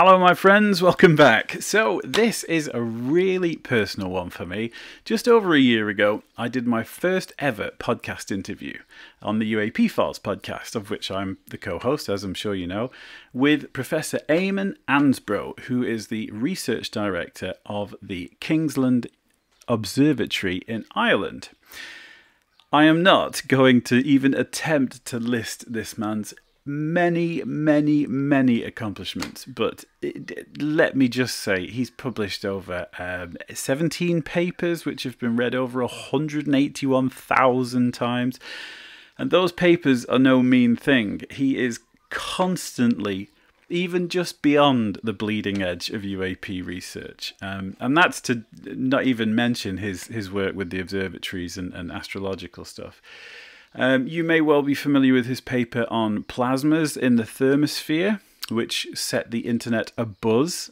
Hello, my friends, welcome back. So, this is a really personal one for me. Just over a year ago, I did my first ever podcast interview on the UAP Files podcast, of which I'm the co host, as I'm sure you know, with Professor Eamonn Ansbro, who is the research director of the Kingsland Observatory in Ireland. I am not going to even attempt to list this man's many accomplishments, but let me just say he's published over 17 papers which have been read over 181,000 times, and those papers are no mean thing. He is constantly even just beyond the bleeding edge of UAP research, and that's to not even mention his work with the observatories and astrological stuff. You may well be familiar with his paper on plasmas in the thermosphere, which set the internet abuzz.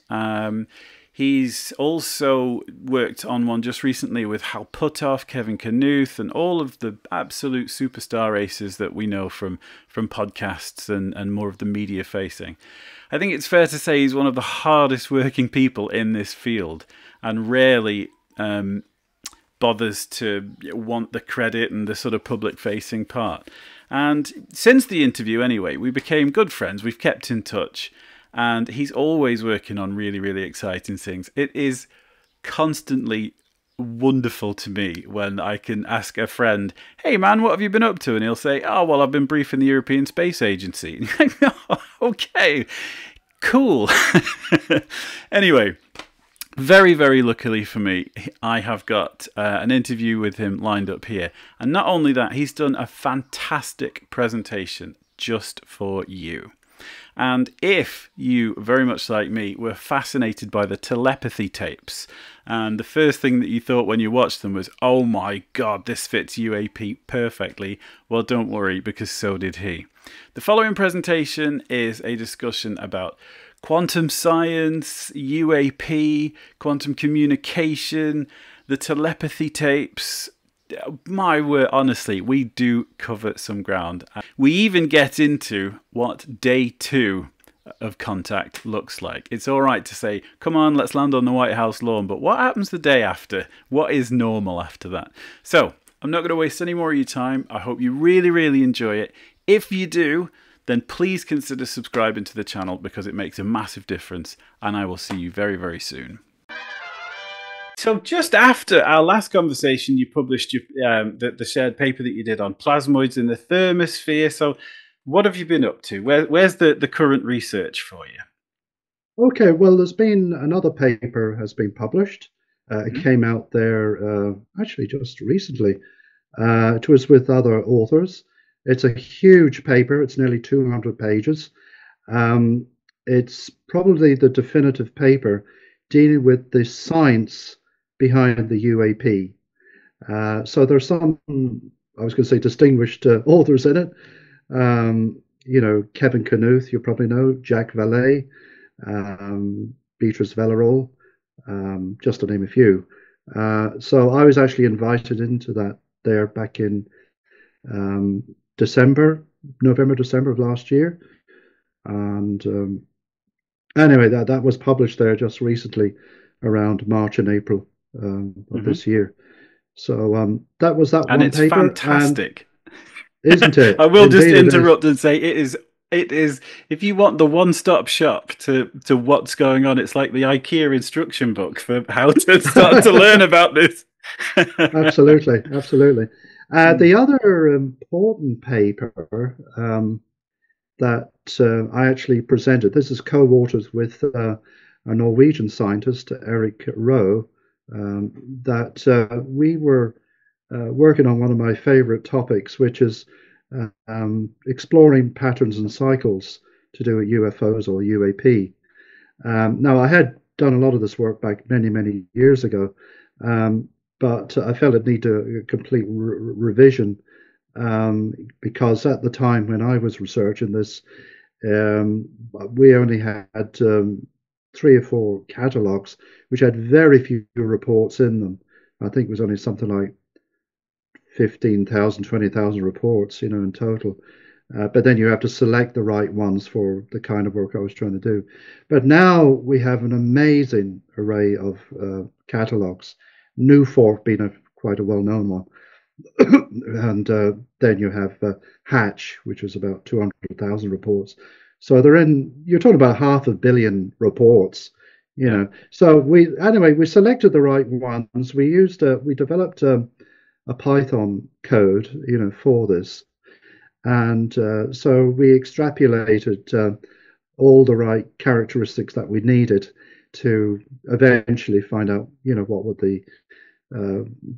He's also worked on one just recently with Hal Puthoff, Kevin Knuth, and all of the absolute superstar races that we know from podcasts and more of the media facing. I think it's fair to say he's one of the hardest working people in this field, and rarely bothers to want the credit and the sort of public-facing part. And since the interview, anyway, we became good friends. We've kept in touch, and he's always working on really exciting things. It is constantly wonderful to me when I can ask a friend, "Hey man, what have you been up to?" And he'll say, "Oh, well, I've been briefing the European Space Agency." Oh, okay, cool. Anyway, very luckily for me, I have got an interview with him lined up here. And not only that, he's done a fantastic presentation just for you. And if you, very much like me, were fascinated by the telepathy tapes, and the first thing that you thought when you watched them was, "Oh my God, this fits UAP perfectly," well, don't worry, because so did he. The following presentation is a discussion about quantum science, UAP, quantum communication, the telepathy tapes. My word, honestly, we do cover some ground. We even get into what day 2 of contact looks like. It's all right to say, come on, let's land on the White House lawn, but what happens the day after? What is normal after that? So, I'm not going to waste any more of your time. I hope you really enjoy it. If you do, then please consider subscribing to the channel because it makes a massive difference, and I will see you very soon. So just after our last conversation, you published the shared paper that you did on plasmoids in the thermosphere. So what have you been up to? Where's the current research for you? Okay, well, there's been another paper has been published. It came out there actually just recently. It was with other authors. It's a huge paper. It's nearly 200 pages. It's probably the definitive paper dealing with the science behind the UAP. So there's some, I was going to say, distinguished authors in it. You know, Kevin Knuth, you probably know, Jack Vallée, Beatrice Vellerol, just to name a few. So I was actually invited into that there back in November, December of last year. And anyway, that was published there just recently around March and April of this year. So that was that and one it's paper. fantastic. And isn't it? I will Indeed just it interrupt and say it is, if you want the one-stop shop to what's going on, it's like the IKEA instruction book for how to start to learn about this. Absolutely. The other important paper that I actually presented, this is co-authored with a Norwegian scientist, Eric Roe, that we were working on one of my favorite topics, which is exploring patterns and cycles to do with UFOs or UAP. Now, I had done a lot of this work back many years ago, but I felt it needed a complete revision because at the time when I was researching this, we only had 3 or 4 catalogs which had very few reports in them. I think it was only something like 15,000, 20,000 reports, you know, in total. but then you have to select the right ones for the kind of work I was trying to do. But now we have an amazing array of catalogs. New Fork being quite a well-known one, and then you have Hatch, which is about 200,000 reports. So they're in. You're talking about 500 million reports. Yeah. So we selected the right ones. We developed a Python code, for this, and so we extrapolated all the right characteristics that we needed to eventually find out, what would the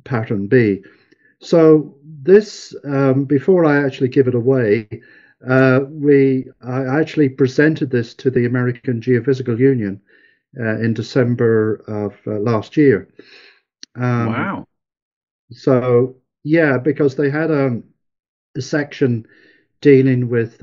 pattern be. So this, before I actually give it away, I actually presented this to the American Geophysical Union in December of last year. Um, Wow. so yeah, because they had a section dealing with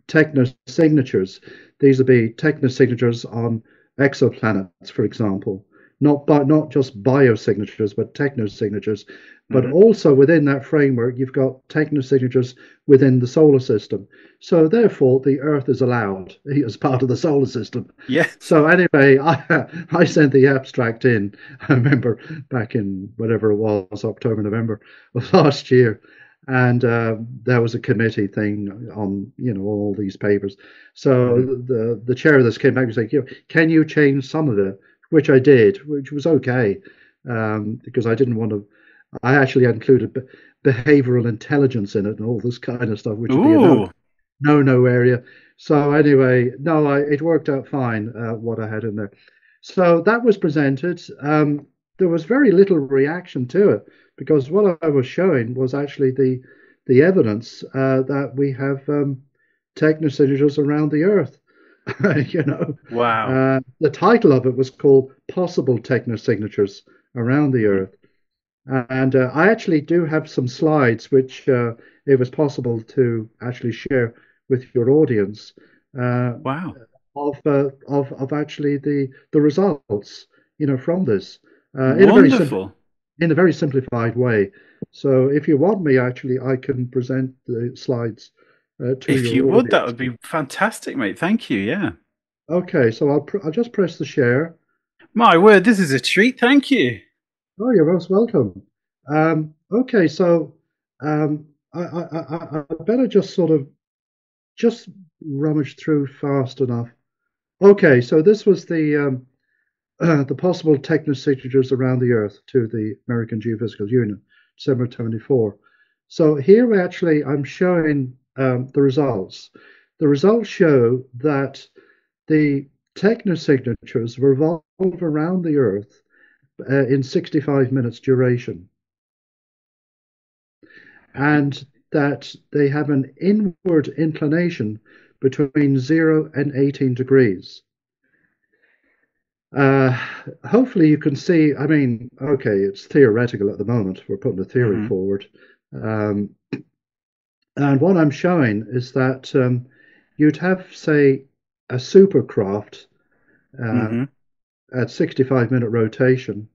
techno-signatures. These would be techno-signatures on exoplanets, for example, not just biosignatures, but techno-signatures. But Hmm. also within that framework, you've got techno-signatures within the solar system. So therefore, the Earth is allowed as part of the solar system. Yes. So anyway, I sent the abstract in. I remember back in whatever it was, October, November of last year, and there was a committee thing on all these papers. So Hmm. the chair of this came back and said, can you change some of it? Which I did, which was okay, because I didn't want to. I actually included behavioral intelligence in it and all this kind of stuff, which would be a Ooh. no area. So anyway, no, it worked out fine what I had in there. So that was presented. There was very little reaction to it because what I was showing was actually the evidence that we have technosignatures around the Earth. you know, Wow. the title of it was called "Possible Technosignatures Around the Mhm. Earth." And I actually do have some slides which it was possible to actually share with your audience uh, Wow. of actually the results, from this in a Wonderful. very simplified way. So if you want me, actually, I can present the slides to If your you would, that audience. would be fantastic, mate. Thank you. Yeah. Okay, so I'll just press the share. My word, this is a treat. Thank you. Oh, you're most welcome. Okay, so I better just sort of just rummage through fast enough. Okay, so this was the possible technosignatures around the Earth to the American Geophysical Union, December 24. So here I'm showing the results. The results show that the technosignatures revolve around the Earth in 65 minutes duration, Okay. and that they have an inward inclination between 0 and 18 degrees. Uh, Hopefully you can see, I mean, okay, it's theoretical at the moment. We're putting a theory Hmm. forward. Um, and what I'm showing is that you'd have, say, a supercraft uh, Hmm. at 65-minute rotation.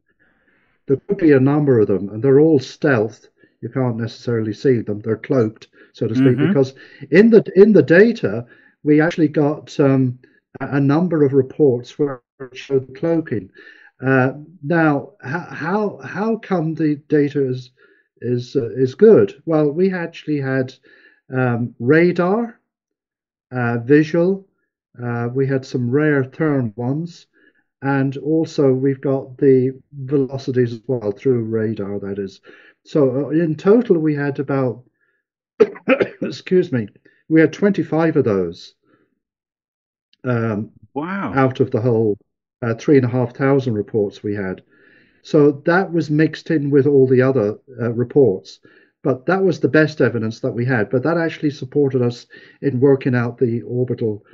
There could be a number of them, and they're all stealth. You can't necessarily see them; they're cloaked, so to speak. Hmm. Because in the data, we actually got a number of reports where it showed cloaking. Now, how come the data is good? Well, we actually had radar, visual. We had some rare therm ones, and also we've got the velocities as well through radar, that is. So in total, we had about, excuse me, we had 25 of those um, Wow. out of the whole 3,500 reports we had. So that was mixed in with all the other reports. But that was the best evidence that we had. But that actually supported us in working out the orbital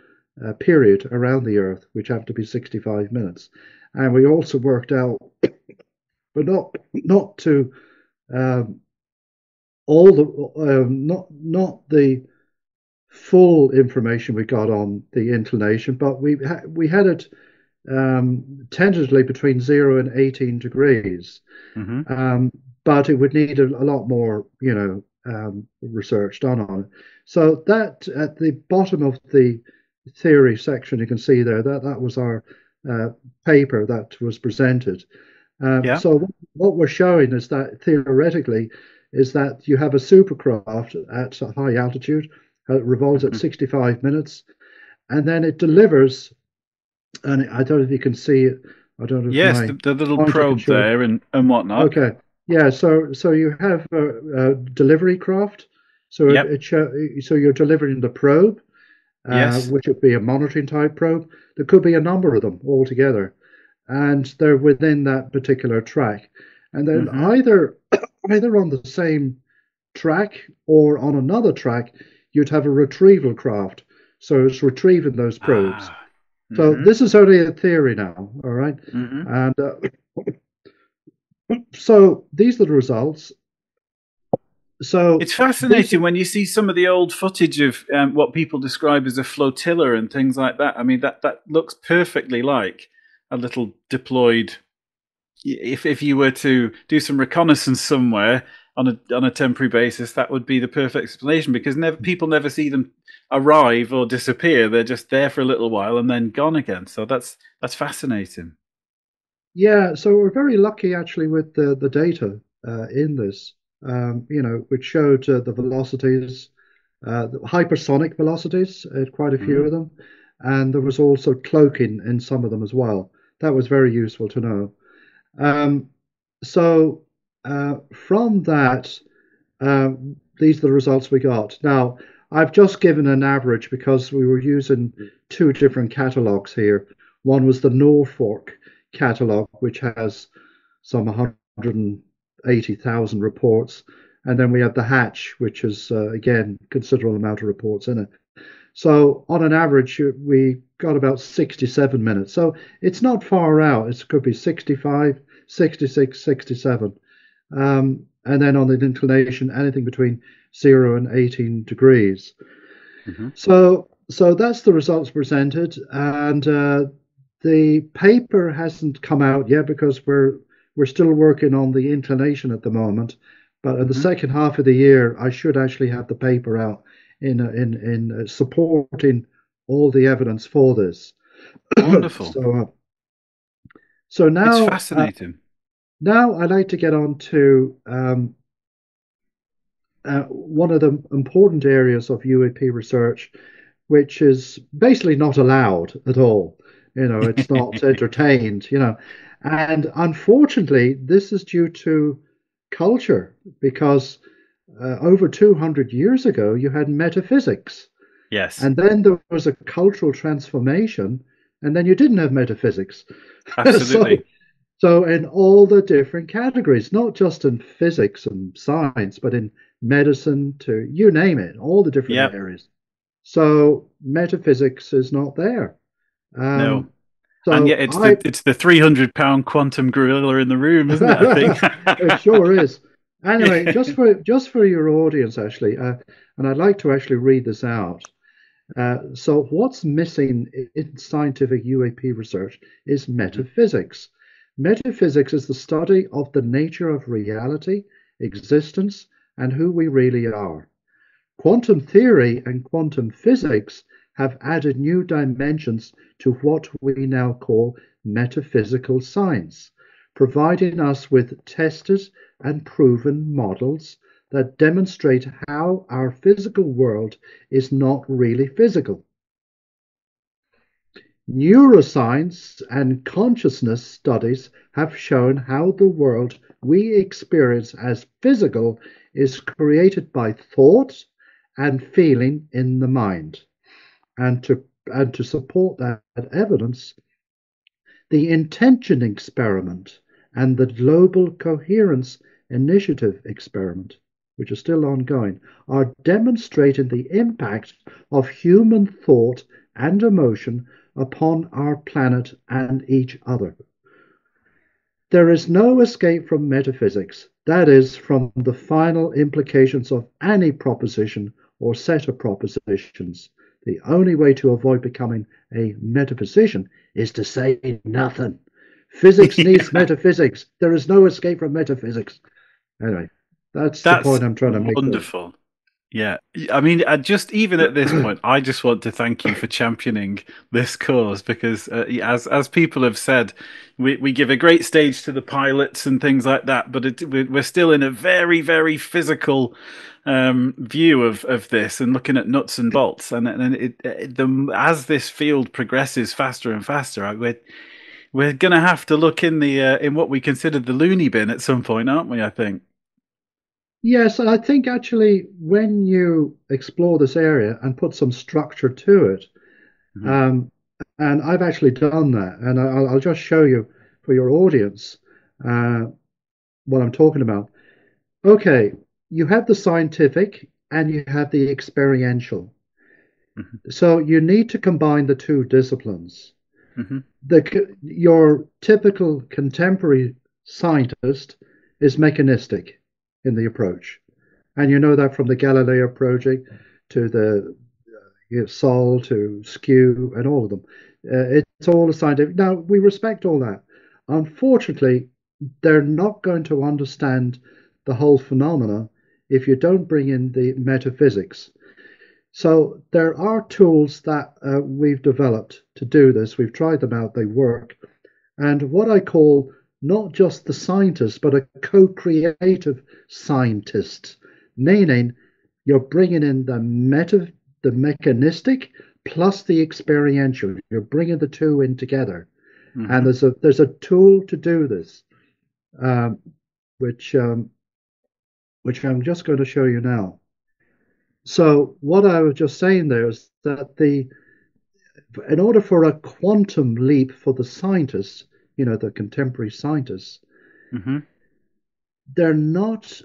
period around the Earth, which happened to be 65 minutes. And we also worked out, but not to um, all the not the full information we got on the inclination, but we had it tentatively between 0 and 18 degrees. Hmm. Um, but it would need a lot more, research done on it. So that at the bottom of the theory section, you can see there that that was our uh, paper that was presented. Yeah. So what we're showing is that theoretically is that you have a supercraft at a high altitude, it revolves at Mhm. 65 minutes, and then it delivers. And I don't know if you can see it. I don't know if Yes, my the little pointer can probe show. there and whatnot. Okay. Yeah. So you have a delivery craft. So Yep. so you're delivering the probe, Yes. which would be a monitoring type probe. There could be a number of them altogether, and they're within that particular track. And then Hmm. either on the same track or on another track, you'd have a retrieval craft. So it's retrieving those probes. Ah. So Hmm. this is only a theory now, all right? Hmm. And so these are the results. It's So these, fascinating when you see some of the old footage of what people describe as a flotilla and things like that. I mean, that looks perfectly like a little deployed. If you were to do some reconnaissance somewhere on a temporary basis, that would be the perfect explanation because people never see them arrive or disappear. They're just there for a little while and then gone again. So that's fascinating. yeah, so we're very lucky actually with the data in this, which showed the velocities, the hypersonic velocities, quite a few Hmm. of them, and there was also cloaking in some of them as well. That was very useful to know. Um, so from that, uh, these are the results we got. Now, I've just given an average because we were using two different catalogs here. One was the Norfolk catalog, which has some 180,000 reports, and then we have the Hatch, which has again considerable amount of reports in it. So on an average, we got about 67 minutes. So it's not far out. It could be 65, 66, 67. And then on the inclination, anything between 0 and 18 degrees. Hmm. So that's the results presented, and the paper hasn't come out yet because we're still working on the inclination at the moment. But in the Hmm. second half of the year, I should actually have the paper out in supporting all the evidence for this. Wonderful. so uh, so It's now fascinating. now I'd like to get on to one of the important areas of UAP research, which is basically not allowed at all. It's not entertained, And unfortunately, this is due to culture because over 200 years ago, you had metaphysics. Yes, And then there was a cultural transformation, and then you didn't have metaphysics. so, absolutely. so in all the different categories, not just in physics and science, but in medicine to you name it, all the different Yep. areas. So metaphysics is not there. No. Um, And yet so it's I, the 300-pound quantum gorilla in the room, isn't it? I think. it sure is. Anyway, Yeah. just for your audience, actually, and I'd like to actually read this out. So what's missing in scientific UAP research is metaphysics. Metaphysics is the study of the nature of reality, existence, and who we really are. Quantum theory and quantum physics have added new dimensions to what we now call metaphysical science, providing us with tested and proven models that demonstrate how our physical world is not really physical. Neuroscience and consciousness studies have shown how the world we experience as physical is created by thought and feeling in the mind. And to support that evidence, the intention experiment and the global coherence initiative experiment, which are still ongoing, are demonstrating the impact of human thought and emotion upon our planet and each other. There is no escape from metaphysics, that is, from the final implications of any proposition or set of propositions. The only way to avoid becoming a metaphysician is to say nothing. Physics needs metaphysics. There is no escape from metaphysics. Anyway. That's the That's point I'm trying to make here. wonderful. Yeah, I mean, just even at this point, I just want to thank you for championing this cause because, as people have said, we give a great stage to the pilots and things like that, but we're still in a very very physical view of this and looking at nuts and bolts, and as this field progresses faster and faster, we're gonna have to look in the in what we consider the loony bin at some point, aren't we? I think. Yes, I think actually when you explore this area and put some structure to it, Hmm. um, and I've actually done that, and I'll just show you for your audience uh, what I'm talking about. Okay, you have the scientific and you have the experiential. Hmm. So you need to combine the two disciplines. Hmm. Your typical contemporary scientist is mechanistic in the approach. And you know that from the Galileo project to the Sol to Skew and all of them. It's all a scientific. Now, we respect all that. Unfortunately, they're not going to understand the whole phenomena if you don't bring in the metaphysics. So there are tools that we've developed to do this. We've tried them out, they work. And what I call not just the scientist, but a co creative scientist, meaning you're bringing in the mechanistic plus the experiential. You're bringing the two in together. And Hmm. there's a tool to do this, um, which which I'm just going to show you now. So what I was just saying there is that the in order for a quantum leap for the scientists, the contemporary scientists, Hmm. they're not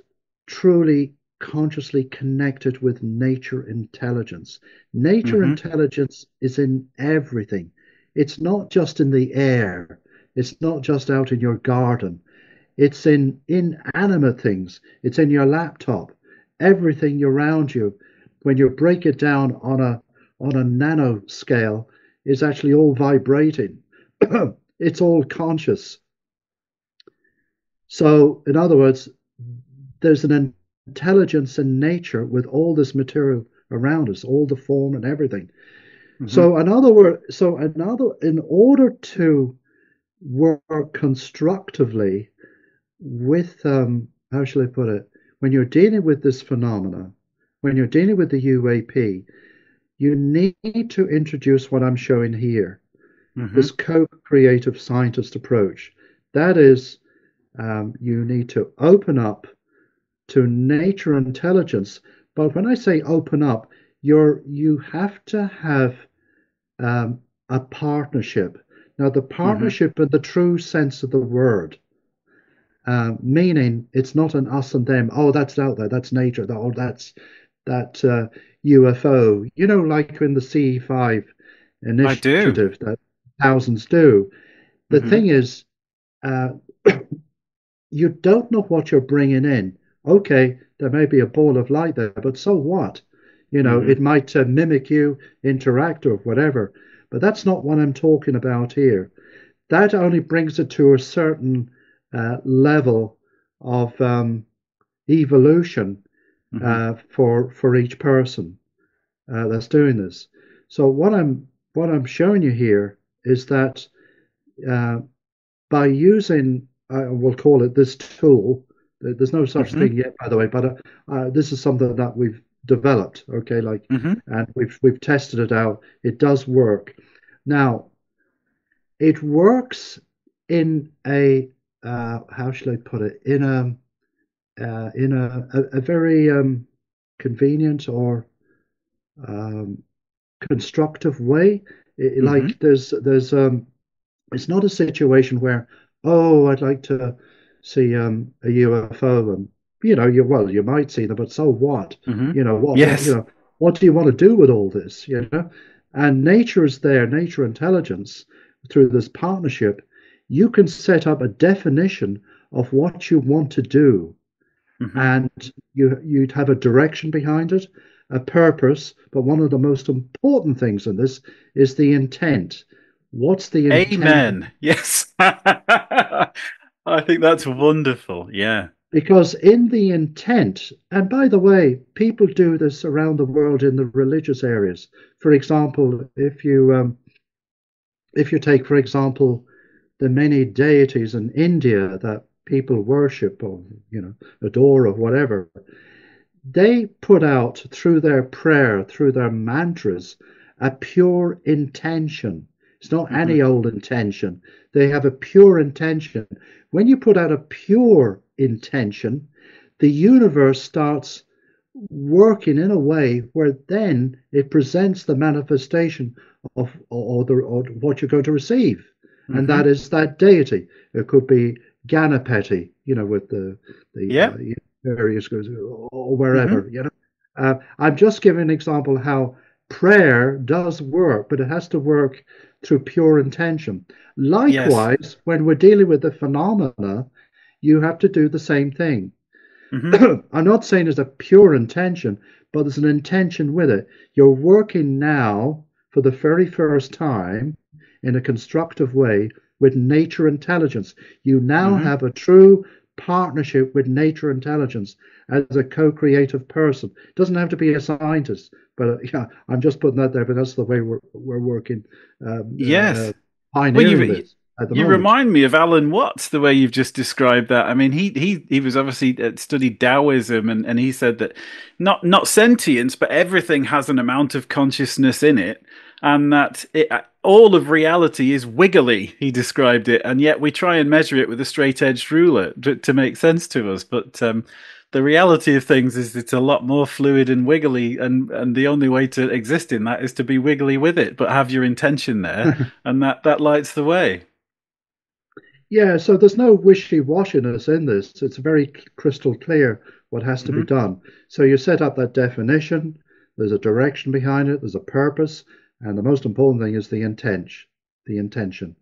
truly consciously connected with nature intelligence. Nature Hmm. intelligence is in everything. It's not just in the air. It's not just out in your garden. It's in inanimate things. It's in your laptop. Everything around you, when you break it down on a nano scale, is actually all vibrating. It's all conscious. So, in other words, there's an intelligence in nature with all this material around us, all the form and everything. Hmm. So, in order to work constructively with, how shall I put it, when you're dealing with this phenomena, when you're dealing with the UAP, you need to introduce what I'm showing here, Hmm. this co-creative scientist approach. That is, you need to open up to nature intelligence. But when I say open up, you have to have a partnership. Now, the Hmm. partnership in the true sense of the word, meaning it's not an us and them. Oh, that's out there. That's nature. Oh, that's that UFO. Like in the CE5 I do. initiative that thousands do. The Hmm. thing is, uh, you don't know what you're bringing in. Okay, there may be a ball of light there, but so what? Hmm. It might mimic you, interact, or whatever. But that's not what I'm talking about here. That only brings it to a certain level of evolution Hmm. for each person that's doing this. So what I'm showing you here is that uh, by using, we'll call it this tool. There's no such Hmm. thing yet, by the way, but this is something that we've developed. Okay, Hmm. and we've tested it out. It does work. Now, it works in a how shall I put it? In a very convenient or um, constructive way. Hmm. Like there's it's not a situation where, oh, I'd like to see a UFO, and you might see them, but so what? Hmm. What Yes. what do you want to do with all this? And nature is there, nature intelligence through this partnership. You can set up a definition of what you want to do, Hmm. and you'd have a direction behind it, a purpose. But one of the most important things in this is the intent. What's the intent? Amen. Yes. I think that's wonderful. Yeah. because in the intent, and by the way, people do this around the world in the religious areas. For example, if you take, for example, the many deities in India that people worship or adore or whatever, they put out through their prayer, through their mantras, a pure intention. It's not Hmm. any old intention. They have a pure intention. When you put out a pure intention, the universe starts working in a way where then it presents the manifestation of or what you're going to receive, and Hmm. that is that deity. It could be Ganapati, with the Yeah. various goes or Hmm. wherever. I'm just giving an example how prayer does work, but it has to work through pure intention. Yes. Likewise, when we're dealing with the phenomena, you have to do the same thing. Hmm. I'm not saying there's a pure intention, but there's an intention with it. You're working now for the very first time in a constructive way with nature intelligence. You now Hmm. have a true partnership with nature intelligence as a co-creative person. It doesn't have to be a scientist, but I'm just putting that there. But that's the way we're working, um, uh, uh, Yes. Well, pioneering this at the you moment. remind me of Alan Watts the way you've just described that. I mean, he was obviously studied Taoism, and he said that not sentience, but everything has an amount of consciousness in it, and that all of reality is wiggly. He described it, and yet we try and measure it with a straight-edged ruler to make sense to us. But the reality of things is it's a lot more fluid and wiggly, and the only way to exist in that is to be wiggly with it, but have your intention there, and that lights the way. Yeah, so there's no wishy-washiness in this. It's very crystal clear what has to be Hmm. done. So you set up that definition, there's a direction behind it, there's a purpose, and the most important thing is the intention, the intention.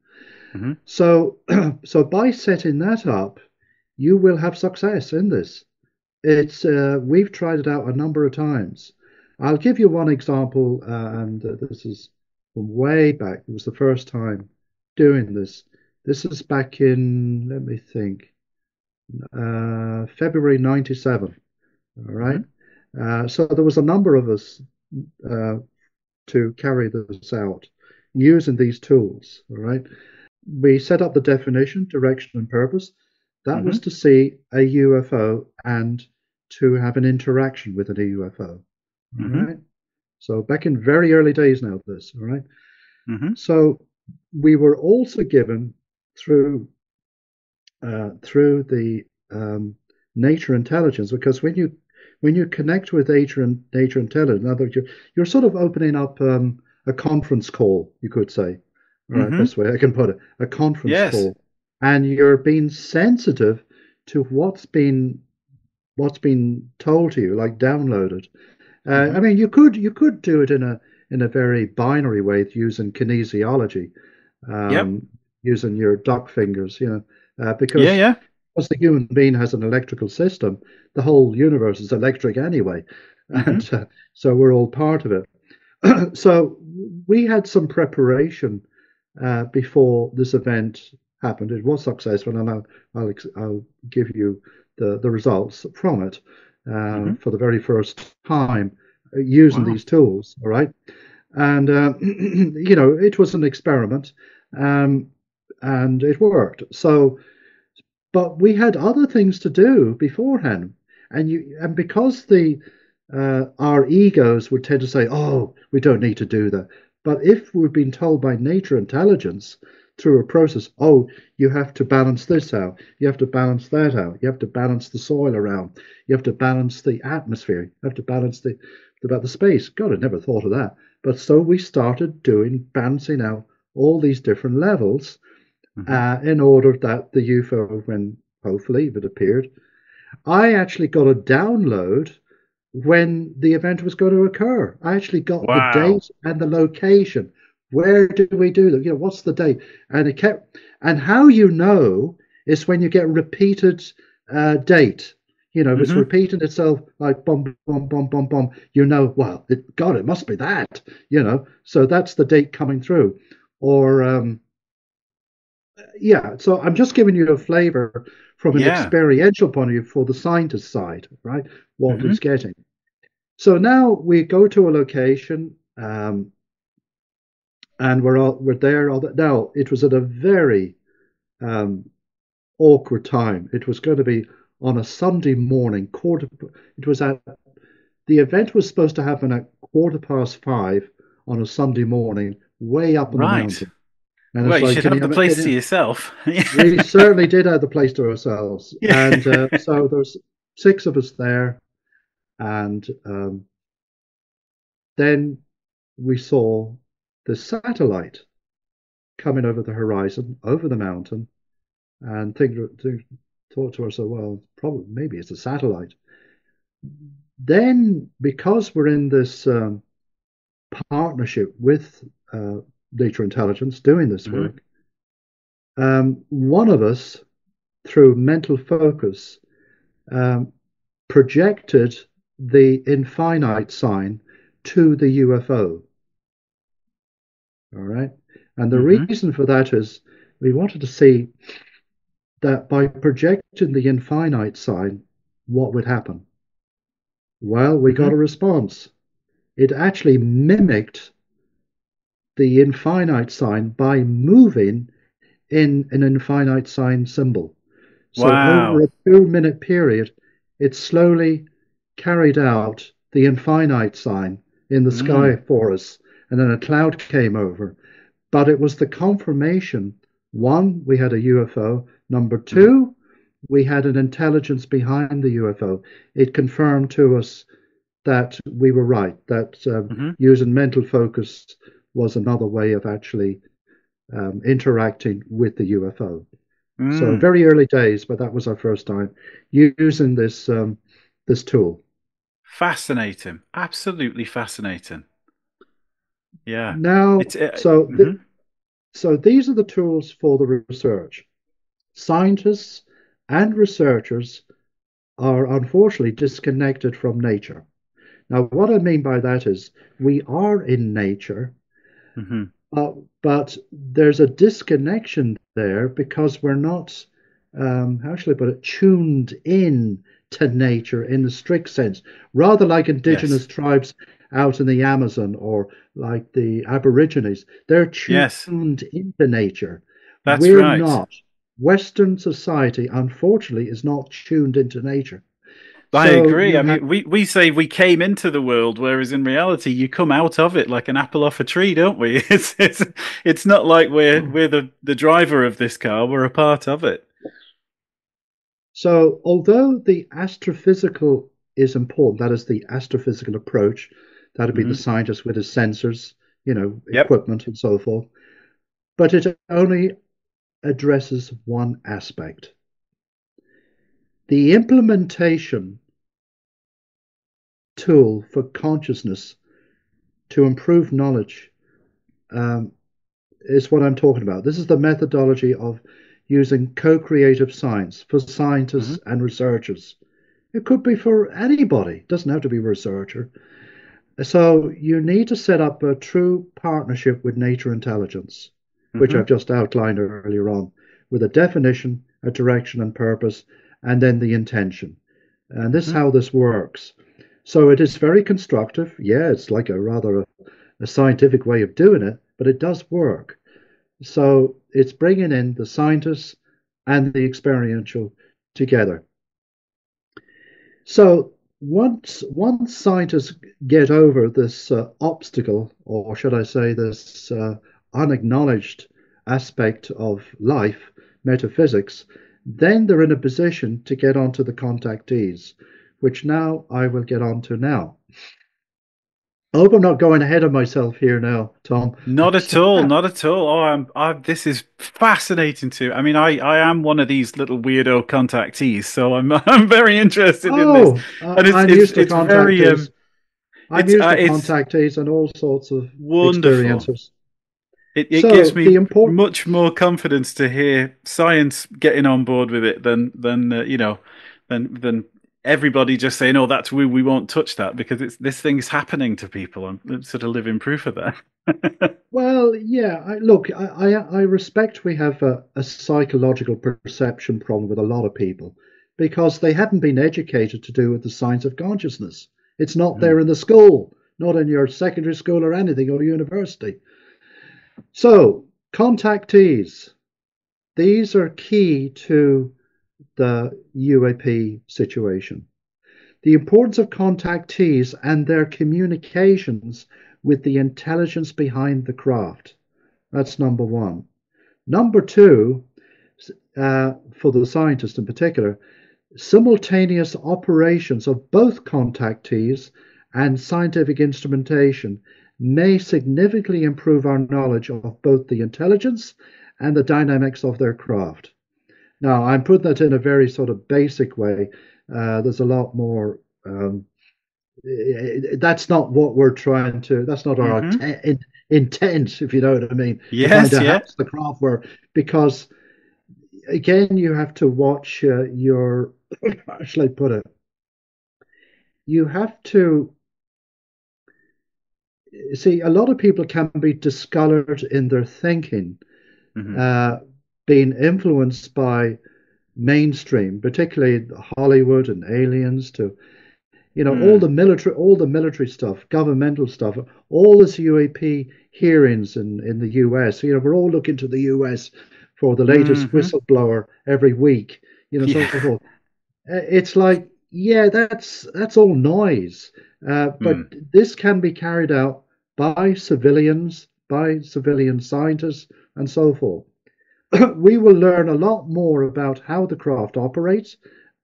Hmm. So so by setting that up, you will have success in this. It's we've tried it out a number of times. I'll give you one example, and this is from way back. It was the first time doing this. This is back in, let me think, February '97. All right. Hmm. So there was a number of us uh, to carry this out using these tools. All right. We set up the definition, direction, and purpose. That Hmm. was to see a UFO and to have an interaction with a UFO. All Hmm. right. So back in very early days now, this. All right. Hmm. So we were also given through through the nature intelligence, because when you connect with nature intelligence, in other words, you're sort of opening up a conference call, you could say. All right, Hmm. best way I can put it, a conference Yes. call, and you're being sensitive to what's been told to you, like downloaded. I Hmm. mean, you could do it in a very binary way using kinesiology, Yep. um, using your duck fingers, Yeah. because Yeah. the human being has an electrical system, the whole universe is electric anyway, Hmm. and so we're all part of it. So we had some preparation before this event happened. It was successful, and I'll give you the results from it Hmm. for the very first time using Wow. these tools. All right, and it was an experiment, um, and it worked. So, but we had other things to do beforehand, and because the our egos would tend to say, "Oh, we don't need to do that." But if we've been told by nature intelligence through a process, "Oh, you have to balance this out, you have to balance that out, you have to balance the soil around, you have to balance the atmosphere, you have to balance about the space." God, I never thought of that. But so we started doing balancing out all these different levels Hmm. in order that the UFO, when hopefully if it appeared, I actually got a download when the event was going to occur. I actually got the Wow. date and the location. Where do we do that? What's the date? And it kept, and how is when you get repeated date. If it's Hmm. repeating itself like bum, bum, bum, bum, bum, well, God, it must be that, So that's the date coming through. Or Yeah, so I'm just giving you a flavor from an Yeah. experiential point of view for the scientist side, right? What Hmm. it's getting. So now we go to a location, and we're there. Now it was at a very um, awkward time. It was going to be on a Sunday morning, quarter. It was at the event was supposed to happen at 5:15 on a Sunday morning, way up on the Right. mountain. And Well, it's you like, should have the can place to you, yourself. we certainly did have the place to ourselves. Yeah. And so there's six of us there. And then we saw the satellite coming over the horizon, over the mountain, and thought to ourselves, well, probably maybe it's a satellite. Then, because we're in this partnership with uh, data intelligence doing this Hmm. work, one of us, through mental focus, um, projected the infinite sign to the UFO. All right. And the Hmm. reason for that is we wanted to see that by projecting the infinite sign, what would happen? Well, we got Hmm. a response. It actually mimicked the infinite sign by moving in an infinite sign symbol. So over Wow. a 2 minute period, it slowly carried out the infinite sign in the Mm. sky for us. And then a cloud came over. But it was the confirmation. One, we had a UFO. Number Hmm. two, we had an intelligence behind the UFO. It confirmed to us that we were right, that Hmm. using mental focus was another way of actually interacting with the UFO. So Mm. very early days, but that was our first time using this tool. Fascinating. Absolutely fascinating. Yeah. Now, It's mhm. so these are the tools for the research. Scientists and researchers are unfortunately disconnected from nature. Now, what I mean by that is we are in nature, Mhm. uh, but there's a disconnection there because we're not, how shall I put it, tuned in to nature in the strict sense. Rather like Yes. indigenous tribes out in the Amazon or like the Aborigines, they're Yes. tuned into nature. That's We're right. not. Western society, unfortunately, is not tuned into nature. I So agree. you I have mean, we say we came into the world, whereas in reality, you come out of it like an apple off a tree, don't we? It's not like we're the driver of this car. We're a part of it. so although the astrophysical is important, that is the astrophysical approach, that'd be the Hmm. scientist with his sensors, Yep. equipment and so forth, but it only addresses one aspect. The implementation tool for consciousness to improve knowledge um, is what I'm talking about. This is the methodology of using co-creative science for Hmm. scientists and researchers. It could be for anybody. It doesn't have to be a researcher. So you need to set up a true partnership with nature intelligence, which I've Hmm. just outlined earlier on, with a definition, a direction and purpose, and then the intention. And this is Hmm. how this works. So it is very constructive. Yeah, it's like a scientific way of doing it, but it does work. So it's bringing in the scientists and the experiential together. So once scientists get over this obstacle, or should I say, this unacknowledged aspect of life, metaphysics, then they're in a position to get onto the contactees, which now I will get onto now. I hope I'm not going ahead of myself here now, Tom. Not at all. Not at all. Oh, this is fascinating too. I mean, I am one of these little weirdo contactees, so I'm I'm very interested in this, Oh, and I'm used to it's very contactees. I'm used to it's contactees and all sorts of wonderful. experiences. It gives So the me important, much more confidence to hear science getting on board with it than everybody just saying, "Oh, that's we won't touch that," because it's this thing's happening to people. I'm sort of living proof of that. Well, yeah. Look, I respect we have a psychological perception problem with a lot of people because they haven't been educated to do with the science of consciousness. It's not Mm. there in the school, not in your secondary school or anything or university. So, contactees, these are key to the UAP situation. The importance of contactees and their communications with the intelligence behind the craft. That's number one. Number two, for the scientist in particular, simultaneous operations of both contactees and scientific instrumentation may significantly improve our knowledge of both the intelligence and the dynamics of their craft. Now, I'm putting that in a very sort of basic way. There's a lot more. That's not what we're trying to. That's not our Hmm. intent, if you know what I mean. We're trying Yes, to yeah. house the craft where, because again, you have to watch your. How shall I put it? You have to see. A lot of people can be discolored in their thinking, Hmm. uh, being influenced by mainstream, particularly Hollywood and aliens, to Mm. all the military stuff, governmental stuff, all this UAP hearings in the US. We're all looking to the US for the latest Hmm. whistleblower every week, so Yeah. forth. It's like, yeah, that's all noise, Mm. but this can be carried out by civilians, by civilian scientists, and so forth. We will learn a lot more about how the craft operates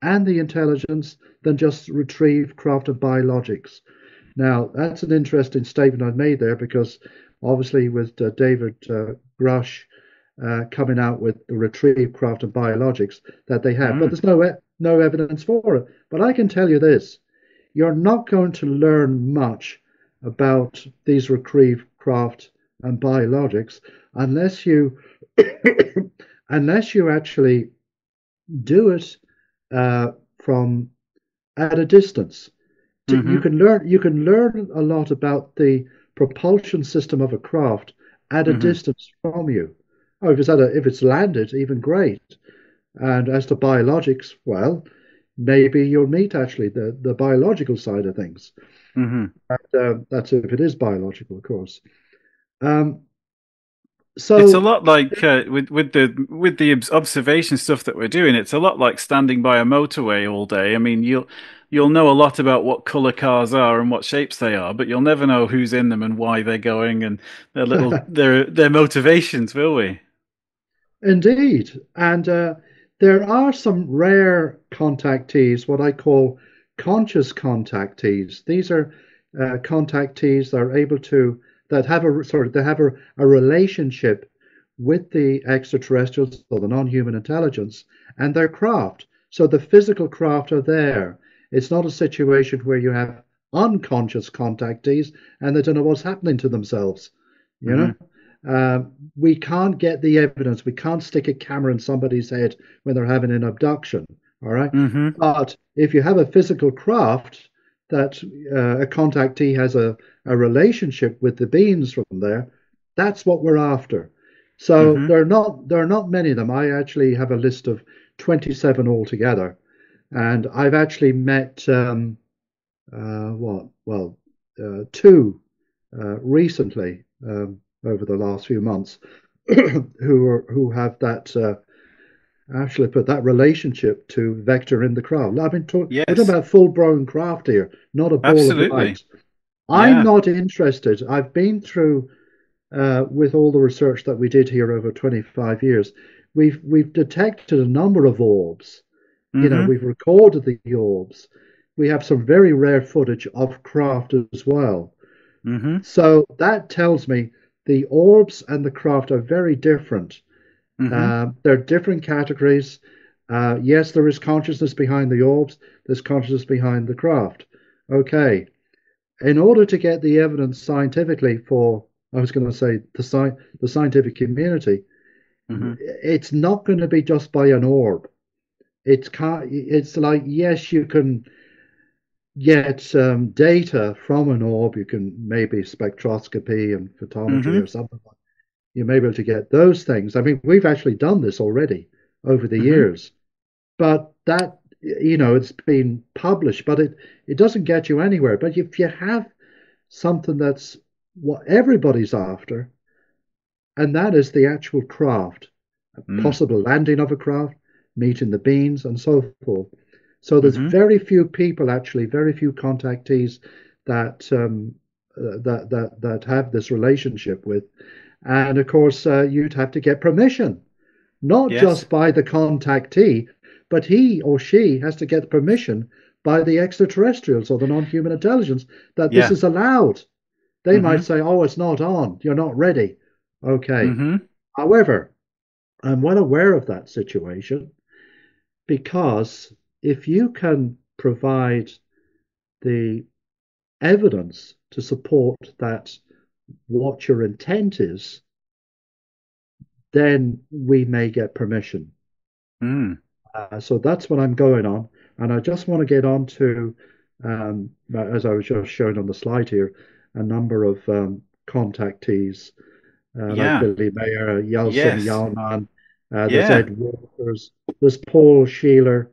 and the intelligence than just retrieve crafted biologics. Now, that's an interesting statement I've made there because obviously with David Grush coming out with the retrieve crafted biologics that they have, but Mm. there's no evidence for it. But I can tell you this: you're not going to learn much about these retrieve craft and biologics unless you unless you actually do it from at a distance. Hmm. You can learn a lot about the propulsion system of a craft at a Hmm. distance from you. Oh, if it's landed, even great. And as to biologics, well, maybe you'll meet actually the biological side of things. Hmm. That's if it is biological, of course. Um, It's a so lot like with the observation stuff that we're doing. It's a lot like standing by a motorway all day. I mean, you'll know a lot about what color cars are and what shapes they are, but you'll never know who's in them and why they're going and their motivations, will we? indeed, and there are some rare contactees, what I call conscious contactees. These are contactees that are able to that have a sorry they have a relationship with the extraterrestrials or the non-human intelligence and their craft. So the physical craft are there. It's not a situation where you have unconscious contactees and they don't know what's happening to themselves. You Hmm. know. We can't get the evidence. We can't stick a camera in somebody's head when they're having an abduction. All right. Hmm. But if you have a physical craft that a contactee has a relationship with the beings from there, that's what we're after. So Hmm. there are not many of them. I actually have a list of 27 altogether, and I've actually met what? Well, two recently over the last few months who have that actually put that relationship to vector in the craft. We're talking Yes, about full-blown craft here, not a ball of absolutely. light. I'm Yeah. not interested. I've been through with all the research that we did here over 25 years. We've detected a number of orbs. Hmm. We've recorded the orbs. We have some very rare footage of craft as well. Hmm. So that tells me the orbs and the craft are very different. Hmm. They're different categories. Yes, there is consciousness behind the orbs, there's consciousness behind the craft. Okay. In order to get the evidence scientifically for, I was going to say, the scientific community, Hmm. it's not going to be just by an orb. it's like, yes, you can get data from an orb. You can maybe spectroscopy and photometry or Mm-hmm. something. You may be able to get those things. I mean, we've actually done this already over the Mm-hmm. years, but that, it's been published, but it doesn't get you anywhere. But if you have something that's what everybody's after, and that is the actual craft, a Mm. possible landing of a craft, meeting the beings, and so forth. So there's Mm-hmm. very few people, actually, very few contactees that that have this relationship with, and of course, you'd have to get permission, not Yes. just by the contactee, but he or she has to get permission by the extraterrestrials or the non-human intelligence that this Yeah. is allowed. They might Mm-hmm. say, "Oh, it's not on. You're not ready." Okay. Mm-hmm. However, I'm well aware of that situation because if you can provide the evidence to support that what your intent is, then we may get permission. Mm. So that's what I'm going on. And I just want to get on to, as I was just showing on the slide here, a number of contactees like Yeah. Billy Mayer, Yeltsin Yes. Yalman, there's Yeah. Ed Walters, there's Paul Sheeler,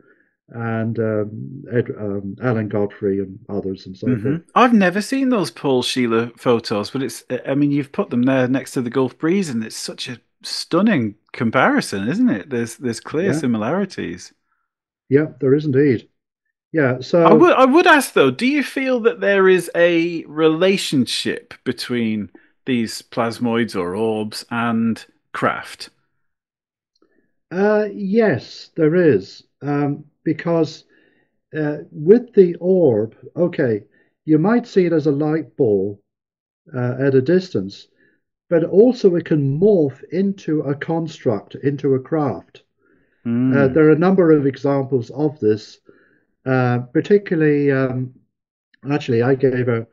and Alan Godfrey, and others, and so Mm-hmm. forth. I've never seen those Paul Sheila photos, but I mean, you've put them there next to the Gulf Breeze, and it's such a stunning comparison, isn't it? There's clear Yeah, similarities. yeah, there is indeed. Yeah, I so would I would ask though, do you feel that there is a relationship between these plasmoids or orbs and craft? yes, there is, because with the orb, okay, you might see it as a light ball at a distance, but also it can morph into a construct, into a craft. Mm. There are a number of examples of this, particularly, actually, I gave a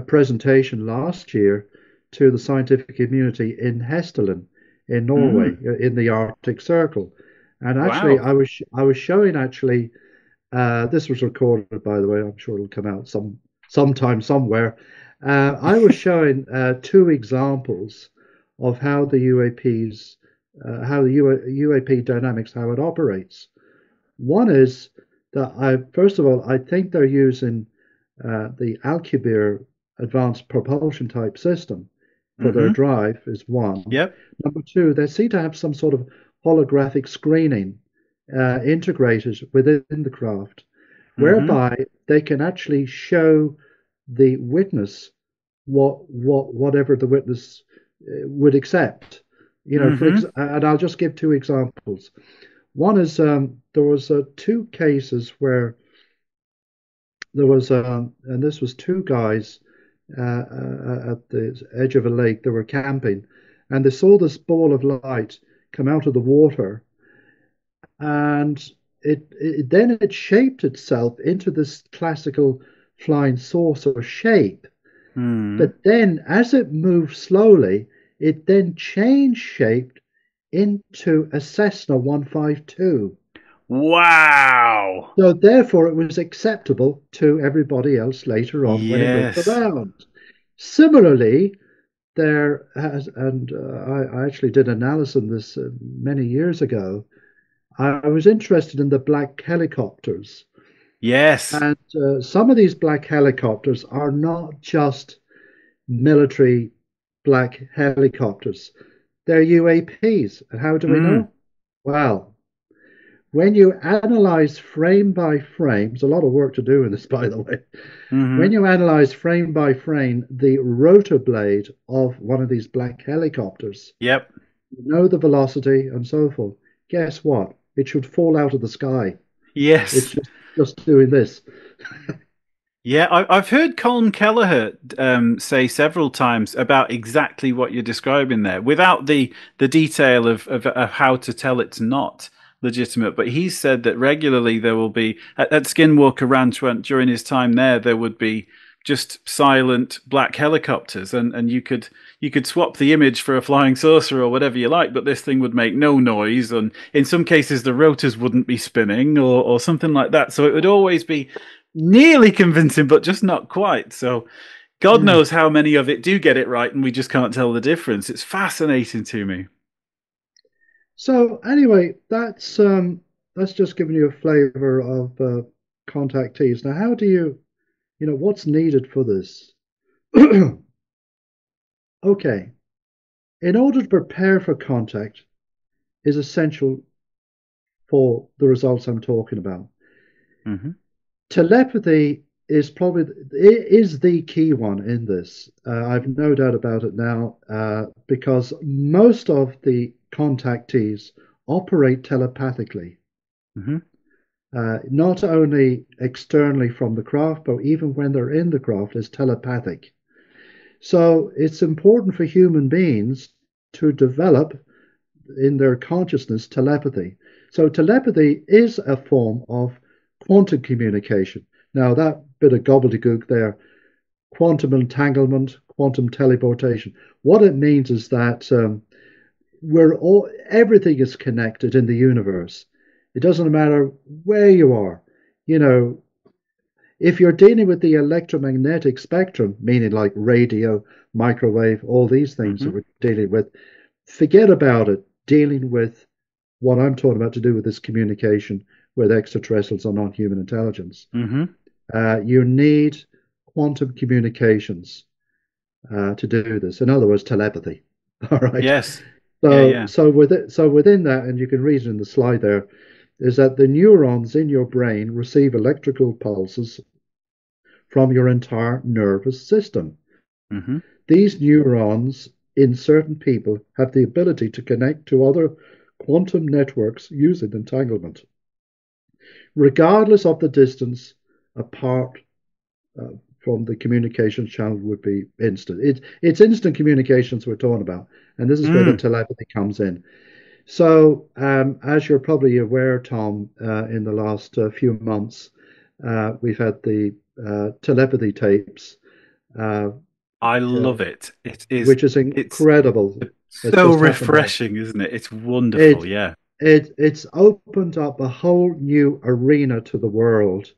presentation last year to the scientific community in Hestelen in Norway, Mm. in the Arctic Circle. And actually, Wow. I was showing actually, this was recorded, by the way. I'm sure it'll come out sometime somewhere. I was showing two examples of how the UAPs, how the UAP dynamics, how it operates. One is that first of all, I think they're using the Alcubierre advanced propulsion type system for their Mm-hmm. drive is one. Yep. Number two, they seem to have some sort of holographic screening integrated within the craft, Mm-hmm. whereby they can actually show the witness whatever the witness would accept. Mm-hmm. And I'll just give two examples. One is there was two cases where there was, and this was two guys at the edge of a lake. They were camping, and they saw this ball of light come out of the water, and it shaped itself into this classical flying saucer shape. Mm. But then, as it moved slowly, it then changed shape into a Cessna 152. Wow. So therefore, it was acceptable to everybody else later on when it went Yes. around. Similarly, there has, and I actually did analysis on this many years ago. I was interested in the black helicopters, Yes. and some of these black helicopters are not just military black helicopters; they're UAPs. And how do we Mm. know? Well, when you analyze frame by frame, there's a lot of work to do in this, by the way. When Mm-hmm. you analyze frame by frame the rotor blade of one of these black helicopters, Yep. you know the velocity and so forth. Guess what? It should fall out of the sky. It's Yes. just doing this. Yeah, I've heard Colin Kelleher say several times about exactly what you're describing there, without the detail of how to tell it's not legitimate. But he said that regularly there will be at Skinwalker Ranch during his time there would be just silent black helicopters, and you could swap the image for a flying saucer or whatever you like, but this thing would make no noise, and in some cases the rotors wouldn't be spinning or something like that. So it would always be nearly convincing, but just not quite. So God Yeah. knows how many of it do get it right, and we just can't tell the difference. It's fascinating to me. So anyway, that's just giving you a flavor of contactees. Now, how do what's needed for this? Okay, in order to prepare for contact is essential for the results I'm talking about. Hmm. Telepathy is the key one in this. I've no doubt about it now, because most of the contactees operate telepathically, Hmm. not only externally from the craft, but even when they're in the craft is telepathic. So it's important for human beings to develop in their consciousness telepathy. So telepathy is a form of quantum communication. Now that bit of gobbledygook there, quantum entanglement, quantum teleportation. What it means is that everything is connected in the universe. It doesn't matter where you are. You know, if you're dealing with the electromagnetic spectrum, meaning like radio, microwave, all these things that Hmm. we're dealing with, forget about it. Dealing with what I'm talking about to do with this communication with extraterrestrials or non-human intelligence. Hmm. You need quantum communications to do this. In other words, telepathy. All right. Yes. Yeah, So yeah. within that, and you can read it in the slide there, is that the neurons in your brain receive electrical pulses from your entire nervous system. Hmm. These neurons in certain people have the ability to connect to other quantum networks using entanglement, regardless of the distance apart uh, from the communication channel would be instant. It's instant communications we're talking about, and this is where the Mm. telepathy comes in. So, as you're probably aware, Tom, in the last few months, we've had the telepathy tapes, uh, I uh, love it. It is. which is It's incredible. It's so just happened there. refreshing, isn't it? It's wonderful. It Yeah. it's opened up a whole new arena to the world.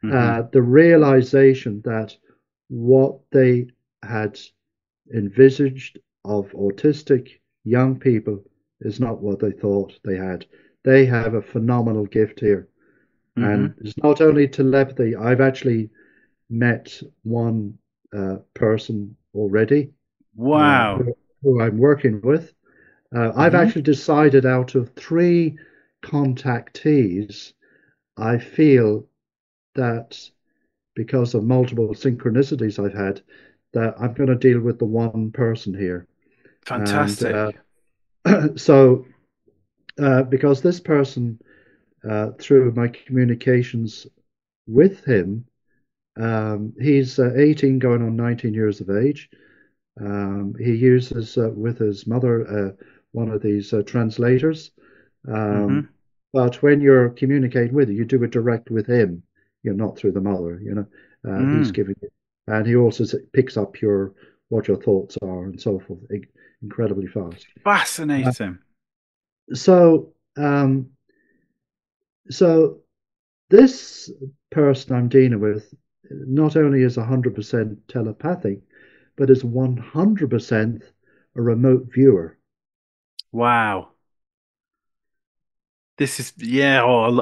Hmm. The realization that what they had envisaged of autistic young people is not what they thought they had. They have a phenomenal gift here. Hmm. And it's not only telepathy, I've actually met one person already uh, Wow. who, who I'm working with. I've Hmm. actually decided out of three contactees, I feel that because of multiple synchronicities I've had, that I'm going to deal with the one person here. And Fantastic. so, because this person, through my communications with him, he's 18 going on 19 years of age. He uses with his mother one of these translators. Um, Hmm. but when you're communicating with him, you do it direct with him. You're not through the mother. He's Mm. giving you, and he also picks up your what your thoughts are and so forth, incredibly fast. Uh, Fascinating. so, um, so this person I'm dealing with not only is 100% telepathic, but is 100% a remote viewer. Wow. This is yeah. Oh,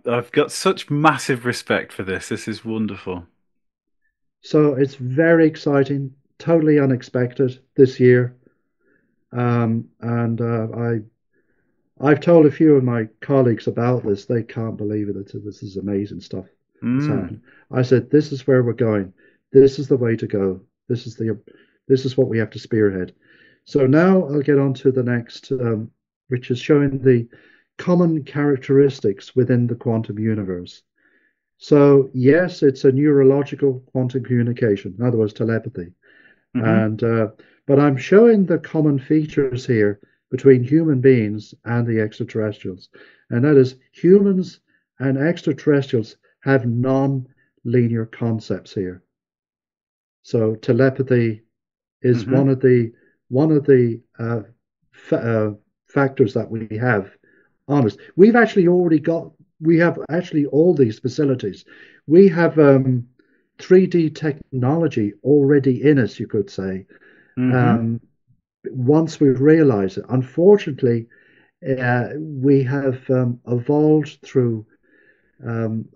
I've got such massive respect for this. This is wonderful. So it's very exciting, totally unexpected this year. And I've told a few of my colleagues about this. They can't believe it. This is amazing stuff that's Mm. happening. I said, this is where we're going. This is the way to go. This is what we have to spearhead. So now I'll get on to the next, which is showing the common characteristics within the quantum universe. So yes, it's a neurological quantum communication, in other words, telepathy. Hmm. And but I'm showing the common features here between human beings and the extraterrestrials, and that is humans and extraterrestrials have non-linear concepts here. So telepathy is Hmm. one of the fa- factors that we have on us. We have actually all these facilities. We have 3D technology already in us, you could say. Hmm. Um, Once we realize it, unfortunately, we have evolved through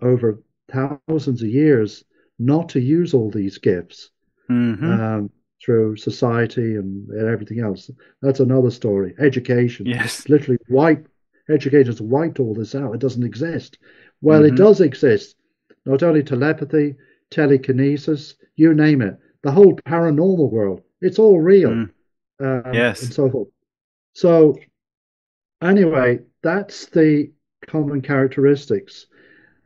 over thousands of years not to use all these gifts Hmm. um, through society and everything else. That's another story. Education, Yes. literally white educators wiped all this out. It doesn't exist. Well, it Hmm. does exist. Not only telepathy, telekinesis, you name it. The whole paranormal world. It's all real, Mm. and Yes. so forth. So anyway, that's the common characteristics.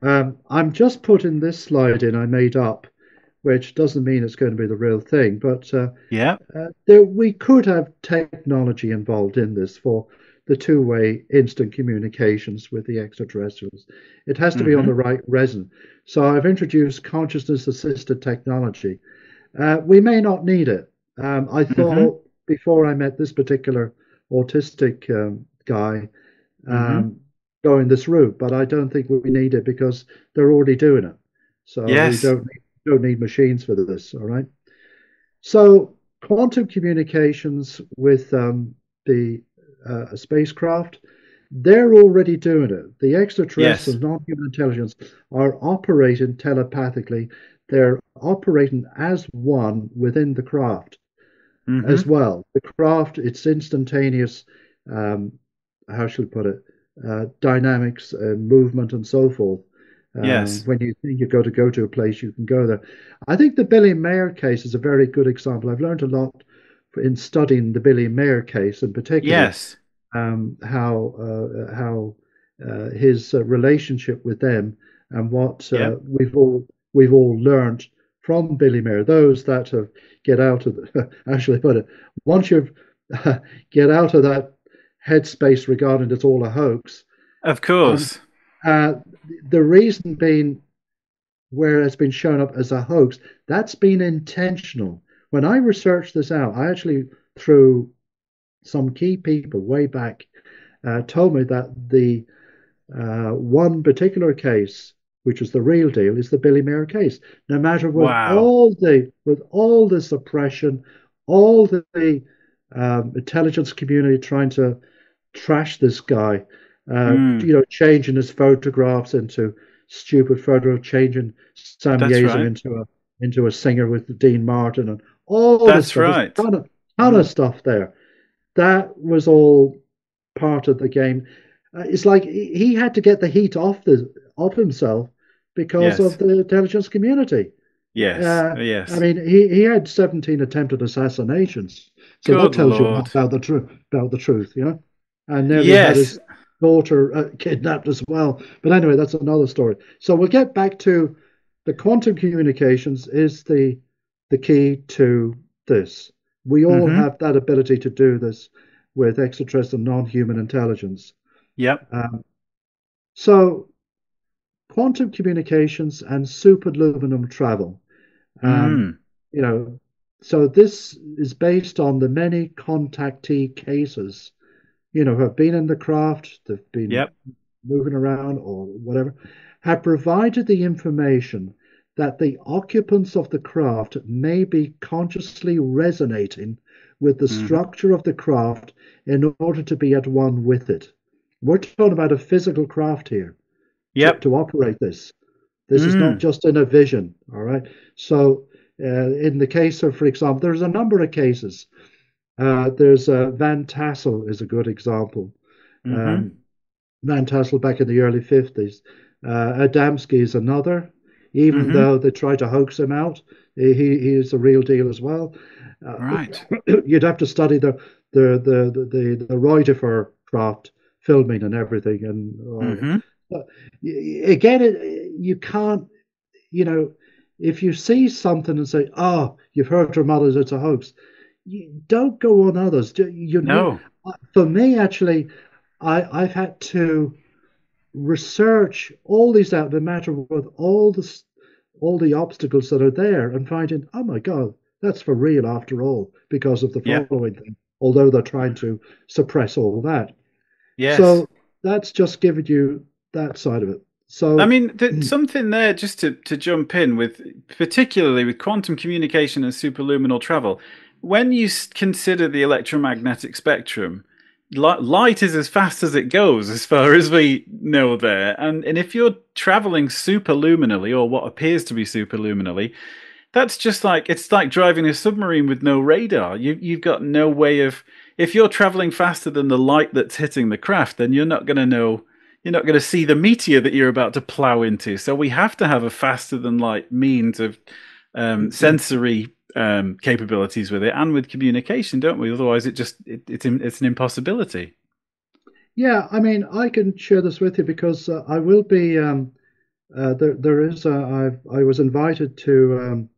I'm just putting this slide in I made up, which doesn't mean it's going to be the real thing, but Yeah. we could have technology involved in this for the two-way instant communications with the extraterrestrials. It has to be on Hmm. the right resin. So I've introduced consciousness-assisted technology. We may not need it. I Hmm. thought before I met this particular autistic guy Hmm. um, going this route, but I don't think we need it because they're already doing it. So we Yes. don't need machines for this. All right. So quantum communications with the spacecraft, they're already doing it. The Yes. extraterrestrials, non-human intelligence, are operating telepathically. They're operating as one within the craft as Hmm. well. The craft, it's instantaneous. Um, how should I put it? Dynamics and movement and so forth. Yes. When you think you go to a place, you can go there. I think the Billy Mayer case is a very good example. I've learned a lot in studying the Billy Mayer case, and particularly Yes. how his relationship with them and what Yep. we've all learned from Billy Mayer. Those that have get out of the, actually put it once you've get out of that headspace regarding it's all a hoax. Of Um, course. uh, the reason being where it's been shown up as a hoax, that's been intentional. When I researched this out, I actually through some key people way back told me that the one particular case, which was the real deal, is the Billy Mayer case. No matter Wow. with all the suppression, all the intelligence community trying to trash this guy, Mm. changing his photographs into stupid photo, changing Sam That's Yazim right. into a singer with Dean Martin and all this That's stuff. There's right. a ton of Mm. stuff there. That was all part of the game. It's like he had to get the heat off himself because of Yes. the intelligence community. Yes. Uh, I Yes. mean, he had 17 attempted assassinations, so that Good tells you a lot Lord. about the truth, And nearly had Yes. his daughter kidnapped as well. But anyway, that's another story. So we'll get back to the quantum communications is the key to this. We all Hmm. have that ability to do this with extraterrestrial non-human intelligence. Yep. Um, so quantum communications and superluminum travel. Um, Mm. you know, so this is based on the many contactee cases, who have been in the craft, they've been Yep. moving around or whatever, have provided the information that the occupants of the craft may be consciously resonating with the Hmm. structure of the craft in order to be at one with it. We're talking about a physical craft here Yep. to operate this. This is not Mm. just in a vision, all right? So, in the case of, for example, there's a number of cases. There's Van Tassel is a good example. Hmm. Um, Van Tassel back in the early 50s. Adamski is another, even Hmm. though they try to hoax him out. He is a real deal as well. Uh, Right. you'd have to study the Reutefer craft filming and everything. And Hmm. again, you can't, you know, if you see something and say, "Oh, you've heard from others, it's a hoax," you don't go on others. You need, No. for me, actually, I've had to research all these out, no matter what all all the obstacles that are there and finding, oh my God, that's for real after all, because of the Yeah. following thing, although they're trying to suppress all that. Yes. So that's just giving you that side of it. I So, mean, something there just to jump in with, particularly with quantum communication and superluminal travel. When you consider the electromagnetic spectrum, light is as fast as it goes, as far as we know there. And if you're traveling superluminally, or what appears to be superluminally, that's just like it's like driving a submarine with no radar. You've got no way of if you're traveling faster than the light that's hitting the craft, then you're not going to know. You're not going to see the meteor that you're about to plow into. So we have to have a faster than light means of sensory capabilities with it and with communication, don't we? Otherwise, it's an impossibility. yeah, I mean, I can share this with you because I will be. There is. I was invited to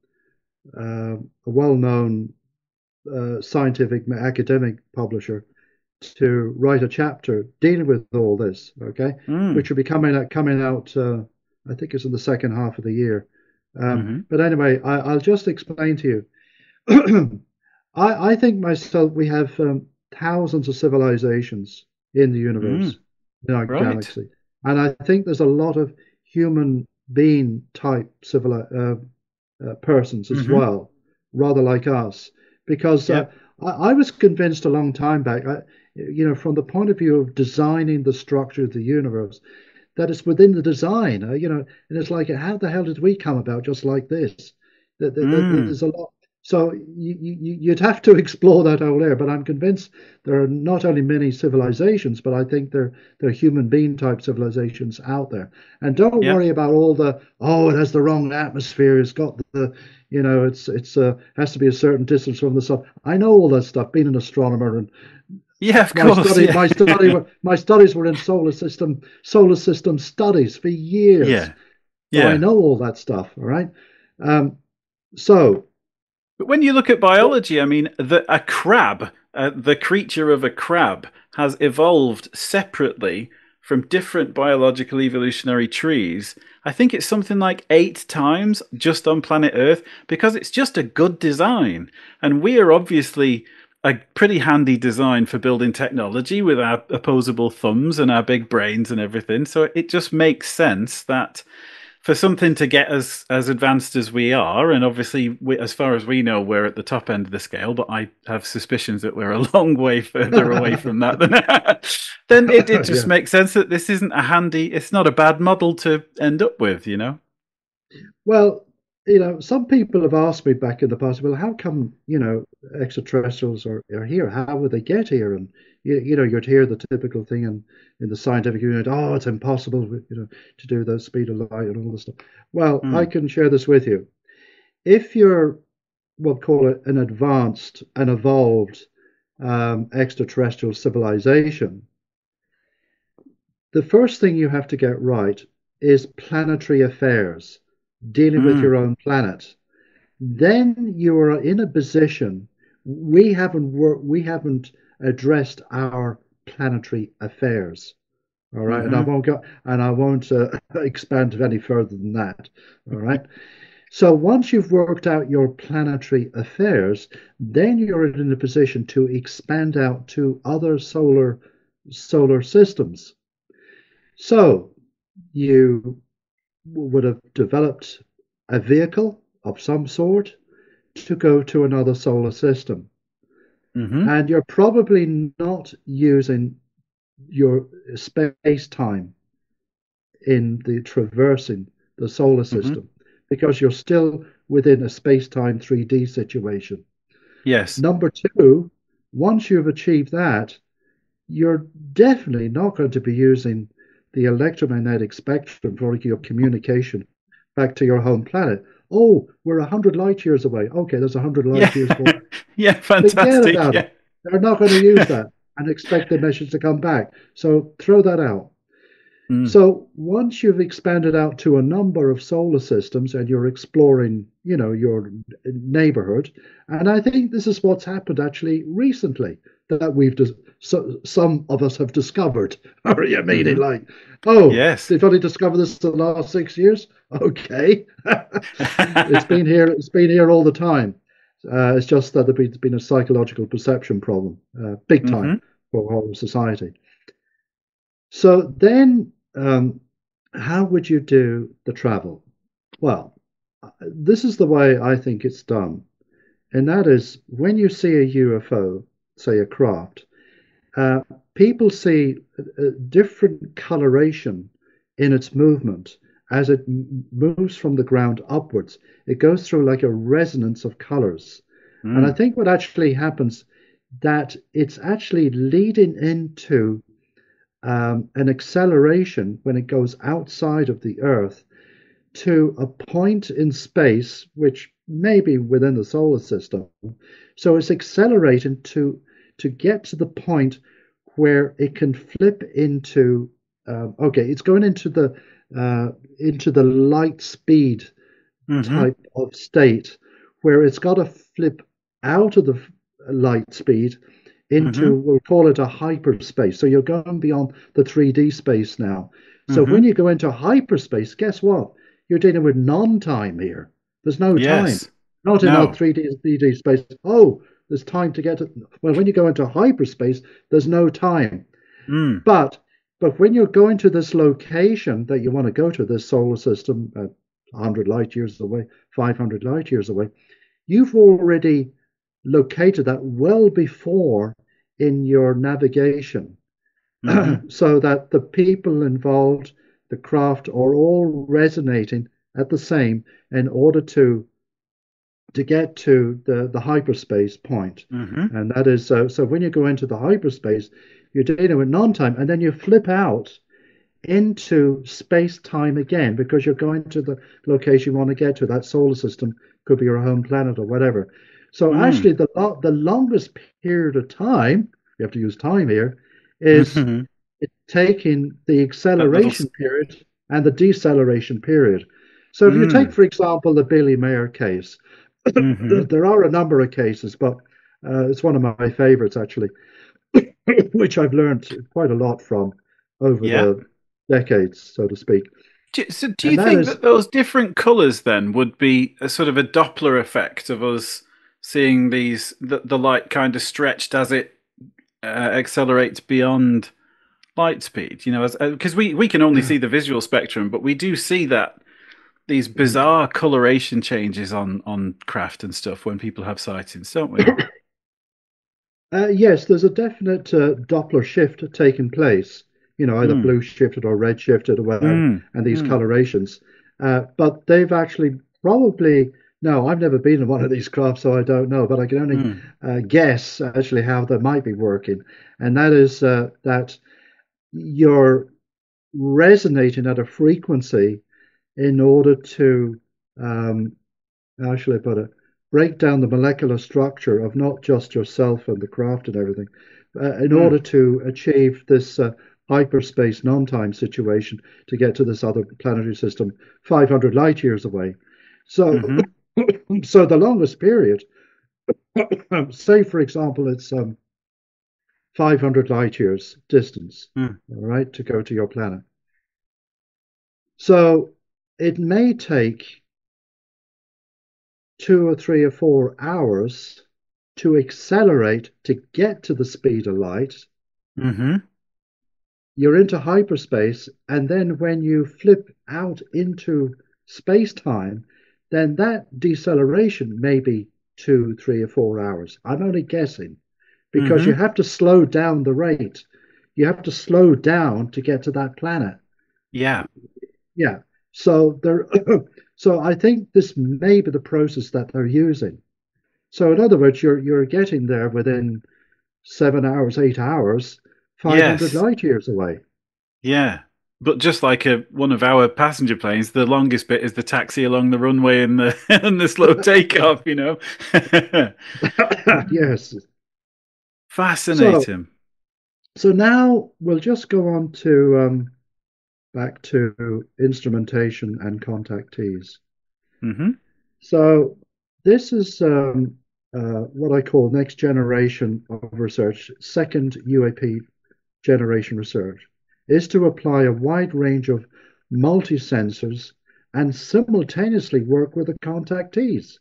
a well-known scientific academic publisher to write a chapter dealing with all this. Okay, Mm. which will be coming out. I think it's in the second half of the year. Mm-hmm. But anyway, I'll just explain to you. I think myself we have thousands of civilizations in the Mm. universe, in our Right. galaxy, and I think there's a lot of human being type persons as Mm-hmm. well, rather like us, because Yep. I was convinced a long time back, from the point of view of designing the structure of the universe, that it's within the design, and it's like, how the hell did we come about just like this? Mm. There's a lot. So you'd have to explore that whole area, but I'm convinced there are not only many civilizations, but I think there are human being type civilizations out there. And don't Yep. worry about all the, oh, it has the wrong atmosphere, it's got it's has to be a certain distance from the sun. I know all that stuff, being an astronomer, and Yeah. Of my course. study, Yeah. my study, my studies were in solar system studies for years, Yeah. so I Yeah. know all that stuff. All right. Um, so, But when you look at biology, I mean, a crab, the creature of a crab, has evolved separately from different biological evolutionary trees. I think it's something like 8 times just on planet Earth because it's just a good design. And we are obviously a pretty handy design for building technology with our opposable thumbs and our big brains and everything. So it just makes sense that for something to get as advanced as we are, and obviously, as far as we know, we're at the top end of the scale. But I have suspicions that we're a long way further away from that than then it just yeah. makes sense that this isn't a handy. It's not a bad model to end up with, you know. Well, some people have asked me back in the past, well, how come, extraterrestrials are here? How would they get here? And, you'd hear the typical thing in the scientific community, oh, it's impossible, to do the speed of light and all this stuff. Well, I Mm. can share this with you. If you're, we'll call it an evolved extraterrestrial civilization, the first thing you have to get right is planetary affairs, dealing with Mm. your own planet. Then you are in a position. We haven't addressed our planetary affairs. All right, and I Mm-hmm. won't go and I won't expand any further than that. All right. So once you've worked out your planetary affairs, then you're in a position to expand out to other solar systems. So you would have developed a vehicle of some sort to go to another solar system. Mm-hmm. And you're probably not using your space time in the traversing the solar Mm-hmm. system because you're still within a space time 3D situation. Yes. Number two, once you've achieved that, you're definitely not going to be using the electromagnetic spectrum for your communication back to your home planet. Oh, we're 100 light years away. Okay, there's 100 Yeah. light years more. Yeah. Forget Fantastic. about it. Yeah. They're not going to use that and expect the message to come back. So throw that out. Mm. So once you've expanded out to a number of solar systems and you're exploring, your neighborhood, and I think this is what's happened actually recently. that some of us have discovered. Or you mean it Hmm. like, oh, Yes. they've only discovered this in the last 6 years? Okay, it's been here. It's been here all the time. It's just that there's been a psychological perception problem, big time Hmm. for our whole society. So then, how would you do the travel? Well, this is the way I think it's done. And that is when you see a UFO, say a craft, uh, people see a different coloration in its movement as it moves from the ground upwards. It goes through like a resonance of colors. And I Mm. think what actually happens that it's actually leading into an acceleration when it goes outside of the Earth to a point in space, which may be within the solar system. So it's accelerating to get to the point where it can flip into okay, it's going into the light speed Hmm. type of state where it's got to flip out of the light speed into, Hmm. we'll call it a hyperspace. So you're going beyond the 3D space now. So when Hmm. you go into hyperspace, guess what? You're dealing with non-time here. There's no time. Yes. Not in our No. 3D space. Oh, there's time to get to. Well, when you go into hyperspace, there's no time. Mm. But but when you're going to this location that you want to go to, this solar system, 100 light years away, 500 light years away, you've already located that well before in your navigation, Hmm. so that the people involved, the craft, are all resonating at the same in order to get to the hyperspace point. Hmm. And that is so when you go into the hyperspace, you're dealing with non-time, and then you flip out into space time again because you're going to the location you want to get to. That solar system could be your home planet or whatever. So Mm. actually, the longest period of time, you have to use time here, is Hmm. taking the That little. acceleration period and the deceleration period. So if you take, Mm. for example, the Billy Mayer case, Hmm. there are a number of cases, but it's one of my favorites actually, which I've learned quite a lot from over Yeah. the decades, so to speak. So do you And that think is, that those different colours then would be a sort of a Doppler effect of us seeing the light kind of stretched as it accelerates beyond light speed? You know, as because we can only see the visual spectrum, but we do see that these bizarre coloration changes on craft and stuff when people have sightings, don't we? yes, there's a definite Doppler shift taking place, either Mm. blue shifted or red shifted or whatever, Mm. and these Mm. colorations. But they've actually probably, no, I've never been in one of these crafts, so I don't know, but I can only Mm. guess actually how they might be working. And that is that you're resonating at a frequency in order to, um, how shall I put it, break down the molecular structure of not just yourself and the craft and everything, in Mm. order to achieve this hyperspace non-time situation to get to this other planetary system 500 light years away. So, Mm-hmm. so the longest period, say for example, it's 500 light years distance, Mm. all right, to go to your planet. So it may take 2 or 3 or 4 hours to accelerate to get to the speed of light. Mm-hmm. You're into hyperspace, and then when you flip out into space time, then that deceleration may be 2, 3 or 4 hours. I'm only guessing because you Mm-hmm. have to slow down the rate. You have to slow down to get to that planet. Yeah. Yeah. So there so I think this may be the process that they're using. So in other words, you're getting there within 7 hours, 8 hours, 500 Yes. light years away. Yeah. But just like one of our passenger planes, the longest bit is the taxi along the runway and the and the slow takeoff, you know. Yes. So Fascinating. so now we'll just go on to back to instrumentation and contactees. Mm-hmm. So this is what I call next generation of research, second UAP generation research, is to apply a wide range of multi-sensors and simultaneously work with the contactees.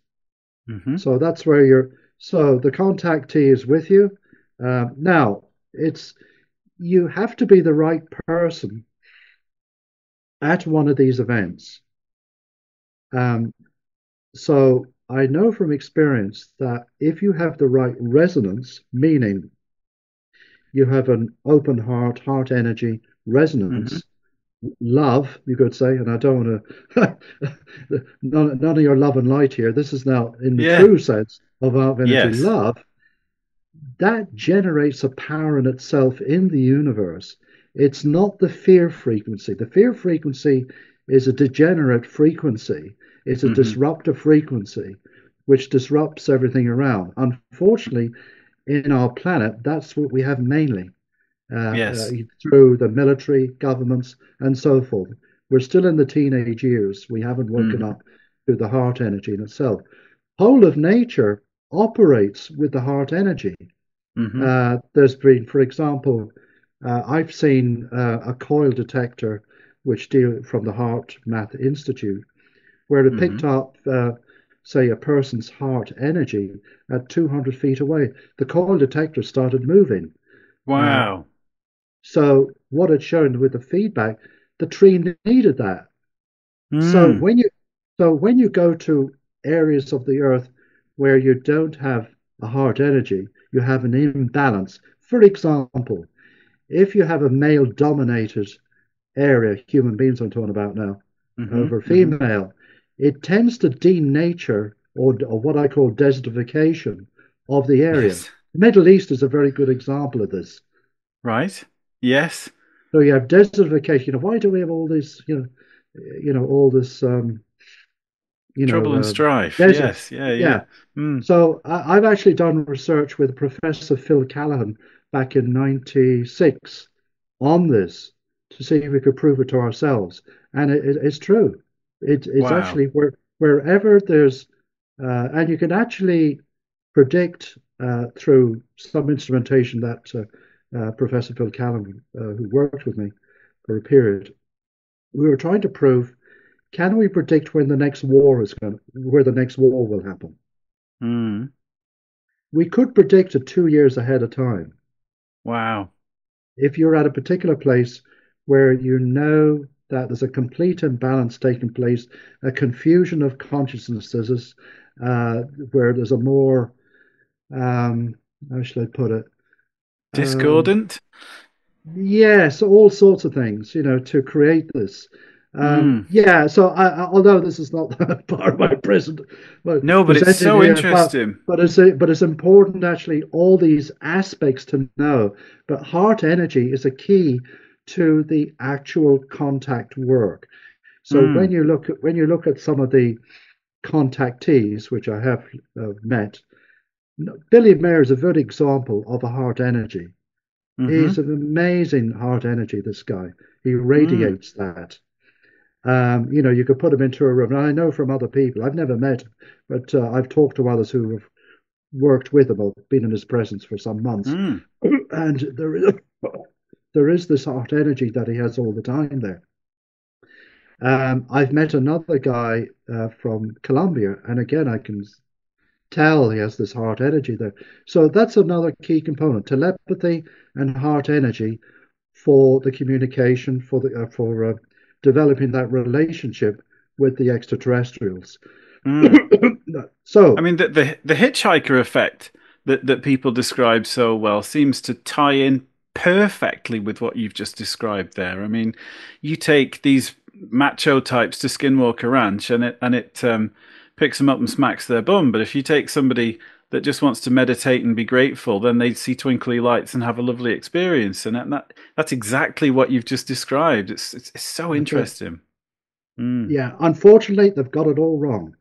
Hmm. So that's where so the contactee is with you. Now, you have to be the right person at one of these events. Um, so I know from experience that if you have the right resonance, meaning you have an open heart energy Hmm. resonance, love, you could say, and I don't want to, none of your love and light here. This is now in the Yeah. true sense of love energy. Yes. Love, that generates a power in itself in the universe. It's not the fear frequency. The fear frequency is a degenerate frequency, it's a Hmm. disruptive frequency which disrupts everything around. Unfortunately, in our planet, that's what we have mainly uh, uh, Yes. through the military, governments, and so forth. We're still in the teenage years. We haven't woken Hmm. up to the heart energy in itself. Whole of nature operates with the heart energy. Hmm. There's been, for example, I've seen a coil detector which deal from the Heart Math Institute, where it picked Hmm. up, say, a person's heart energy at 200 feet away. The coil detector started moving. Uh, Wow. so what it showed with the feedback, the tree needed that. So Mm. when you go to areas of the earth where you don't have a heart energy, you have an imbalance. For example, if you have a male dominated area, human beings I'm talking about now, Hmm. over Hmm. female, it tends to denature or what I call desertification of the area. Yes. The Middle East is a very good example of this. Right. Yes. So you have desertification. Why do we have all this, all this, you know, Trouble and uh, strife. deserts? Yes. Yeah. Yeah. Yeah. Mm. So I've actually done research with Professor Phil Callahan back in '96 on this to see if we could prove it to ourselves, and it's true. It's Wow. actually wherever there's, and you can actually predict through some instrumentation that Professor Phil Callahan, who worked with me for a period, we were trying to prove, can we predict when the next war where the next war will happen? Mm. We could predict it 2 years ahead of time. Wow. If you're at a particular place where you know that there's a complete imbalance taking place, a confusion of consciousnesses, uh, where there's a more, how should I put it? Um, Discordant. Yes, all sorts of things, to create this. Mm. Yeah, so although this is not part of my present, well, No, but it's presented so here, interesting. but it's important actually all these aspects to know. But heart energy is a key to the actual contact work. So Mm. when you look at some of the contactees, which I have met, Billy Mayer is a good example of a heart energy. He's Hmm. an amazing heart energy, this guy. He Mm. radiates that. You could put him into a room. And I know from other people, I've never met him, but I've talked to others who have worked with him or been in his presence for some months. Mm. And there is this heart energy that he has all the time there. I've met another guy from Colombia, and again, I can tell he has this heart energy there. So that's another key component: telepathy and heart energy for the communication, for developing that relationship with the extraterrestrials. Mm. I So mean, the hitchhiker effect that people describe so well seems to tie in perfectly with what you've just described there. I mean, you take these macho types to Skinwalker Ranch, and it picks them up and smacks their bum. But if you take somebody that just wants to meditate and be grateful, then they see twinkly lights and have a lovely experience. And that's exactly what you've just described. It's so that's it. interesting. Mm. Yeah, unfortunately, they've got it all wrong.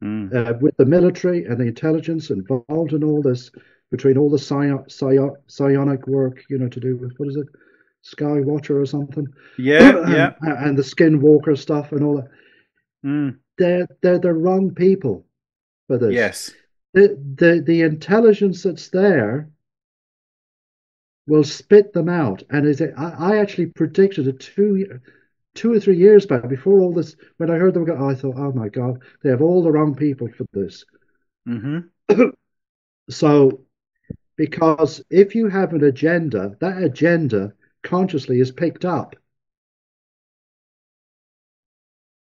Mm. With the military and the intelligence involved in all this, between all the psionic work, to do with, what is it, Sky Watcher or something, Yeah, and, yeah. and the Skinwalker stuff and all that, Mm. they're the wrong people for this. Yes. the intelligence that's there will spit them out. And I actually predicted it 2 or 3 years back before all this. When I heard them go, I thought, oh my God, they have all the wrong people for this. Hmm. So, because if you have an agenda, that agenda consciously is picked up.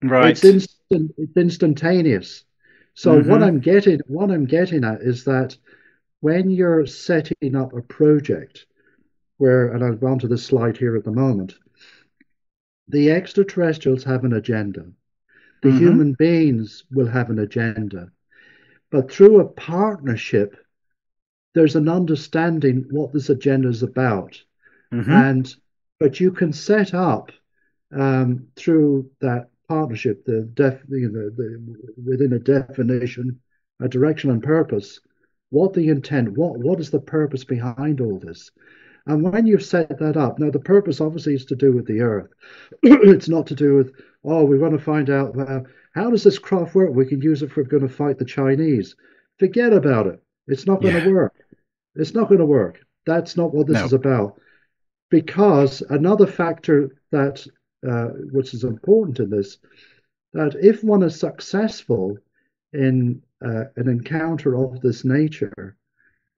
It's Right. instant. It's instantaneous. So Hmm. what I'm getting at is that when you're setting up a project where, and I'll go on to this slide here at the moment, the extraterrestrials have an agenda. The Hmm. human beings will have an agenda. But through a partnership, there's an understanding what this agenda is about. Hmm. And but you can set up through that partnership within a definition, a direction and purpose, what the intent, what is the purpose behind all this. And when you've set that up, now the purpose obviously is to do with the earth. It's not to do with, oh, we want to find out how does this craft work? We can use it if we're going to fight the Chinese. Forget about it. It's not going to Yeah. work. It's not going to work. That's not what this is No. about. Because another factor that which is important in this, that if one is successful in an encounter of this nature,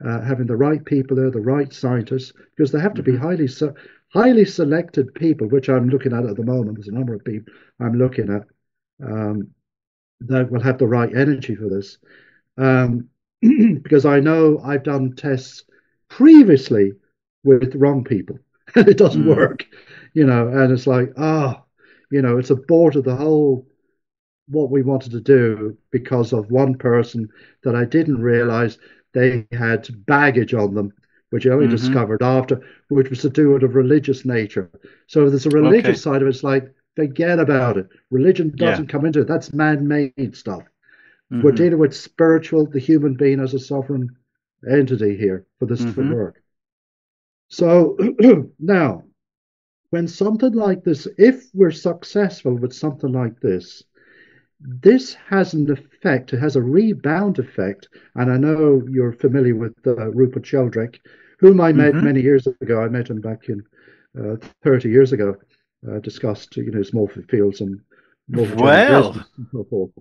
having the right people there, the right scientists, because they have to be Hmm. highly selected people, which I'm looking at the moment. There's a number of people I'm looking at um, that will have the right energy for this. Um, because I know I've done tests previously with wrong people and it doesn't Mm. work, and it's like, it's aborted the whole what we wanted to do because of one person that I didn't realize they had baggage on them, which I only Hmm. discovered after, which was to do with a religious nature. So if there's a Okay. religious side of it, it's like, forget about it. Religion Yeah. doesn't come into it. That's man-made stuff. We're Hmm. dealing with spiritual, the human being as a sovereign entity here for this to Hmm. work. So now, when something like this, if we're successful with something like this has an effect. It has a rebound effect. And I know you're familiar with Rupert Sheldrake, whom I met Hmm. many years ago. I met him back in 30 years ago, discussed, his morphic fields and morphogenic Well. resonance and so forth.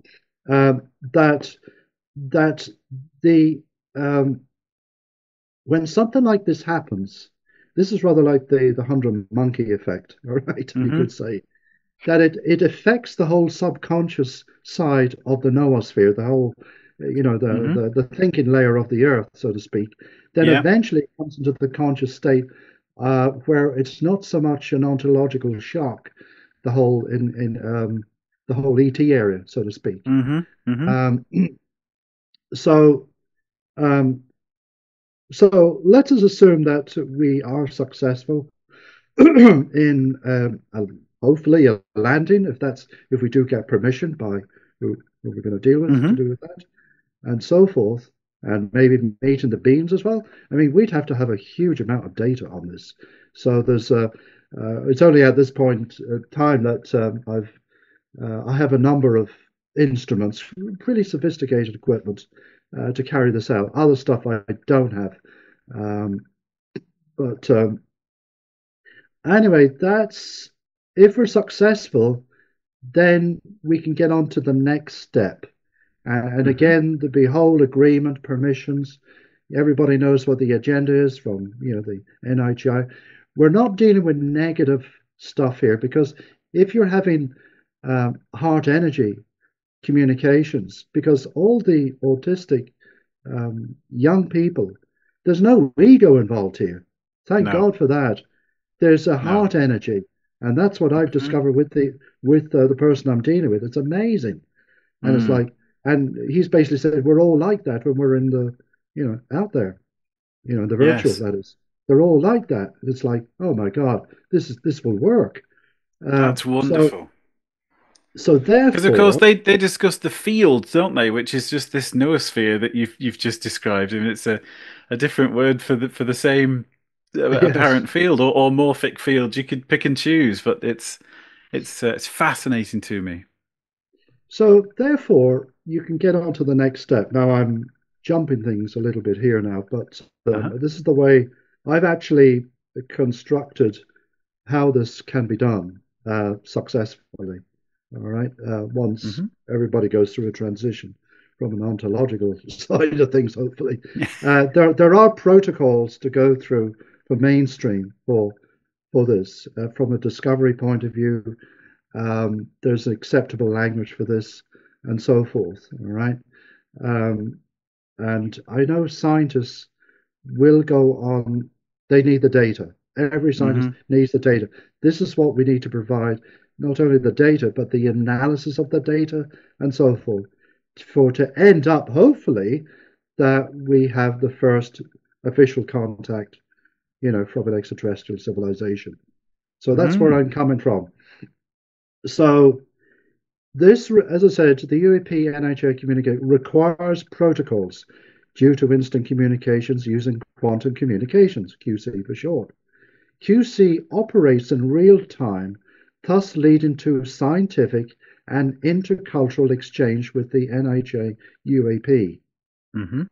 Um, that that the when something like this happens, this is rather like the 100 monkey effect, all right, you Hmm. could say, that it affects the whole subconscious side of the noosphere, the whole, Hmm. the thinking layer of the earth, so to speak. Then Yeah. eventually it comes into the conscious state where it's not so much an ontological shock, the whole in the whole ET area, so to speak. Hmm. Hmm. Um, so um, so let us assume that we are successful in hopefully a landing, if we do get permission by who we're going to deal with to Hmm. do with that, and so forth, and maybe meeting the beings as well. I mean, we'd have to have a huge amount of data on this. So it's only at this point time that I have a number of instruments, pretty sophisticated equipment to carry this out. Other stuff I don't have. Um, but Anyway, that's if we're successful, then we can get on to the next step. And Hmm. again, the whole agreement, permissions, everybody knows what the agenda is from, the NIHI. We're not dealing with negative stuff here because if you're having heart energy communications, because all the autistic young people, there's no ego involved here. Thank No. God for that. There's a No. heart energy, and that's what I've Hmm. discovered with the person I'm dealing with. It's amazing, and it's Mm. like, and he's basically said we're all like that when we're in the, out there, the virtual, Yes. that is. They're all like that. It's like, oh my God, this will work. Uh, That's so wonderful. so Because of course therefore, they discuss the fields, don't they? Which is just this noosphere that you've just described. I mean, it's a different word for the same yes. apparent field or morphic field. You could pick and choose, but it's fascinating to me. So therefore, you can get on to the next step. Now I'm jumping things a little bit here now, but Uh-huh. this is the way I've actually constructed how this can be done successfully. All right. Once Hmm. everybody goes through a transition from an ontological side of things, hopefully, there are protocols to go through for mainstream for this. From a discovery point of view, there's acceptable language for this, and so forth. All right. Um, and I know scientists will go on, they need the data. Every scientist Hmm. needs the data. This is what we need to provide, not only the data, but the analysis of the data and so forth, for to end up, hopefully, that we have the first official contact, from an extraterrestrial civilization. So that's where Mm. I'm coming from. So this, as I said, the UAP NHA communicate requires protocols due to instant communications using quantum communications, QC for short. QC operates in real time, thus leading to scientific and intercultural exchange with the NHA UAP. Hmm.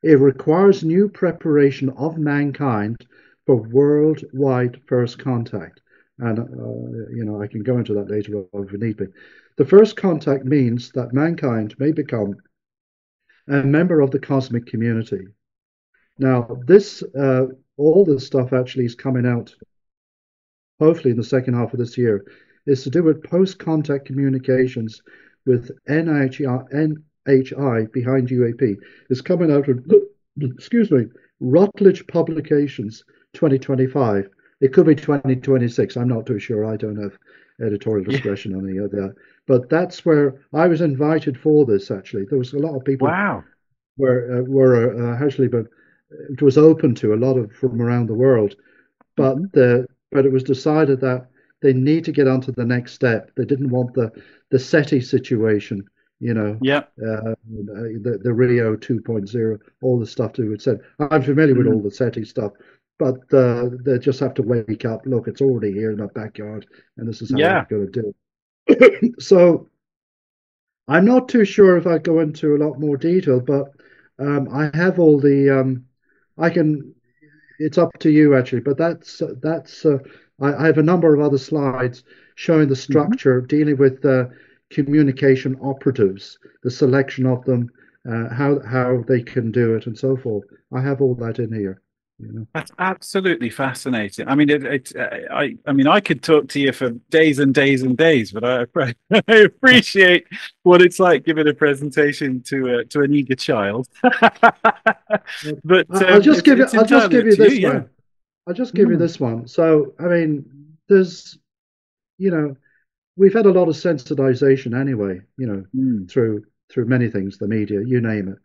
It requires new preparation of mankind for worldwide first contact. And, I can go into that later on if need be. The first contact means that mankind may become a member of the cosmic community. Now, all this stuff actually is coming out hopefully in the second half of this year, is to do with post-contact communications with NHI behind UAP. It's coming out of, excuse me, Routledge Publications 2025. It could be 2026. I'm not too sure. I don't have editorial Yeah. discretion on any of that. But that's where I was invited for this, actually. There was a lot of people Wow. were actually, but it was open to a lot of from around the world, but Hmm. it was decided that they need to get on to the next step. They didn't want the SETI situation, Yeah. the Rio 2.0, all the stuff to do with SETI. I'm familiar with all Mm. the SETI stuff, but they just have to wake up. Look, it's already here in my backyard, and this is how we're Yeah. going to do it. So I'm not too sure if I go into a lot more detail, but I have all the I can it's up to you actually, but I have a number of other slides showing the Hmm. structure dealing with communication operatives, the selection of them, how they can do it, and so forth. I have all that in here. You know. That's absolutely fascinating. I mean, I mean, I could talk to you for days and days and days, but I appreciate what it's like giving a presentation to an eager child. But I'll just give you. it's I'll just entirely give up you to you. this Yeah. one. I'll just give you Mm. this one. So I mean, there's you know we've had a lot of sensitization anyway, Mm. through many things, the media, you name it,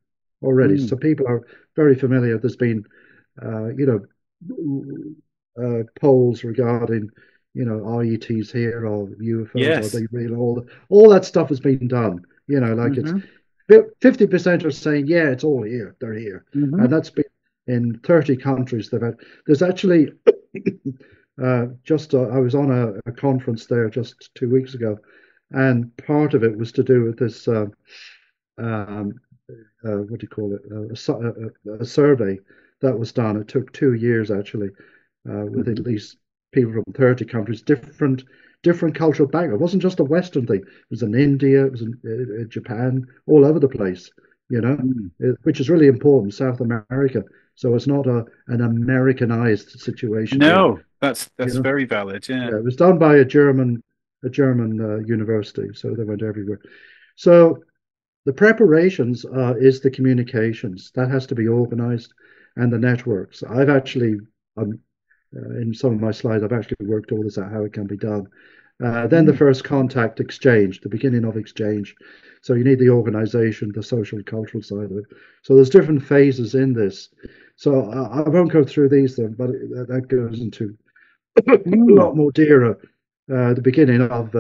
already. Mm. So people are very familiar. There's been, uh, you polls regarding, RETs here or UFOs, are Yes. they real? All that stuff has been done. Like it's Hmm. 50% are saying, yeah, it's all here, they're here, Hmm. and that's been in 30 countries. There's actually I was on a conference there just 2 weeks ago, and part of it was to do with this. Um, what do you call it? A survey that was done. It took 2 years actually, with at Hmm. least people from 30 countries, different cultural background. It wasn't just a Western thing. It was in India, it was in Japan, all over the place. Mm. Which is really important. South America, so it's not an Americanized situation here. No, You that's know, very valid. Yeah. yeah, it was done by a German university, so they went everywhere. So the preparations is the communications that has to be organized, and the networks. I've actually, in some of my slides, I've actually worked all this out how it can be done. Then the Mm. first contact exchange, the beginning of exchange. So you need the organization, the social and cultural side of it. So there's different phases in this. So I won't go through these, then, but that goes into a Mm. lot more dearer, the beginning of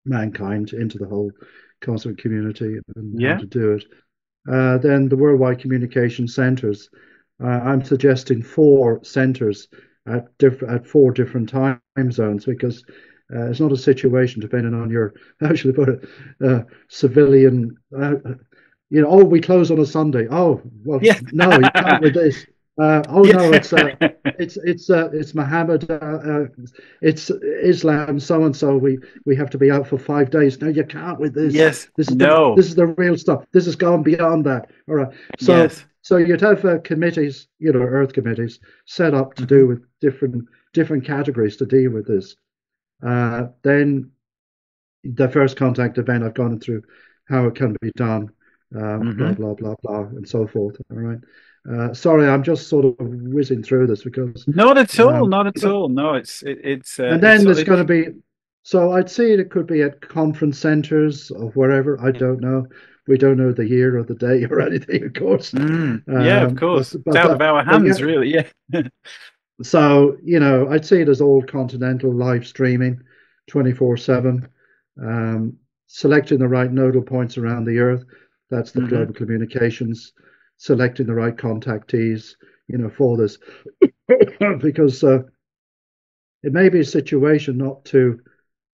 mankind into the whole cosmic community and how Yeah. to do it. Then the worldwide communication centers. I'm suggesting four centers at four different time zones, because it's not a situation depending on your how should I put it, civilian Oh, we close on a Sunday. Oh, well, Yeah. no, you can't with this. Oh no, Yeah. it's Muhammad, it's Islam, so and so. We have to be out for 5 days. No, you can't with this. Yes. No. This is the real stuff. This has gone beyond that. All right. Yes. So you'd have committees, Earth committees set up to Hmm. do with different categories to deal with this. Then the first contact event, I've gone through how it can be done, blah Hmm. blah blah blah, and so forth. All right. Sorry, I'm just sort of whizzing through this because, Not at all. um, Not at all. No, and it's then sort there's of going to be. So I'd say it could be at conference centres or wherever. I don't know. We don't know the year or the day or anything, of course. yeah, of But course. It's out of our but yeah. hands, really. Yeah. So I'd say it as all continental live streaming, 24/7. Um, Selecting the right nodal points around the Earth. That's the Hmm. global communications. Selecting the right contactees, for this, because it may be a situation not to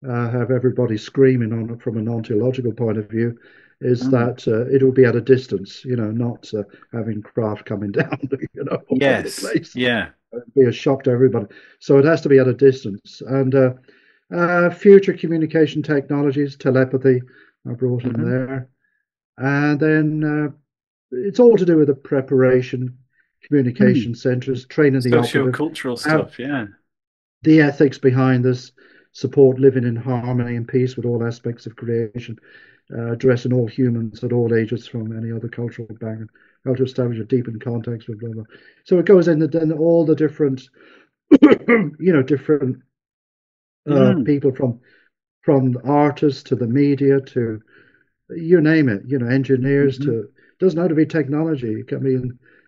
have everybody screaming on it from an ontological point of view, is Mm. that it will be at a distance, not having craft coming down, all over the Yes. place. Yeah. It'd be a shock to everybody. So it has to be at a distance. And future communication technologies, telepathy, I brought in Hmm. there. And then it's all to do with the preparation, Mm. communication centers, training the operative, Socio-cultural how, stuff. Yeah. the ethics behind this, support living in harmony and peace with all aspects of creation, addressing all humans at all ages from any other cultural background, how to establish a deepened context with blah blah. So it goes in all the different, different Mm. people from artists to the media to you name it, engineers Hmm. to doesn't have to be technology. It can be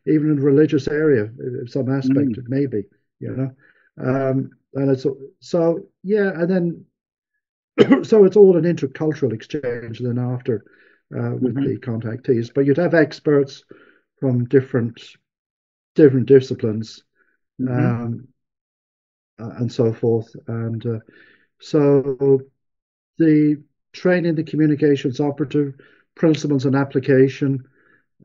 even in religious area, some aspect Mm. it may be, you know. And it's so yeah, and then so it's all an intercultural exchange then after with Hmm. the contactees. But you'd have experts from different disciplines, Hmm. um, and so forth. And so the training, the communications operative, principles and application.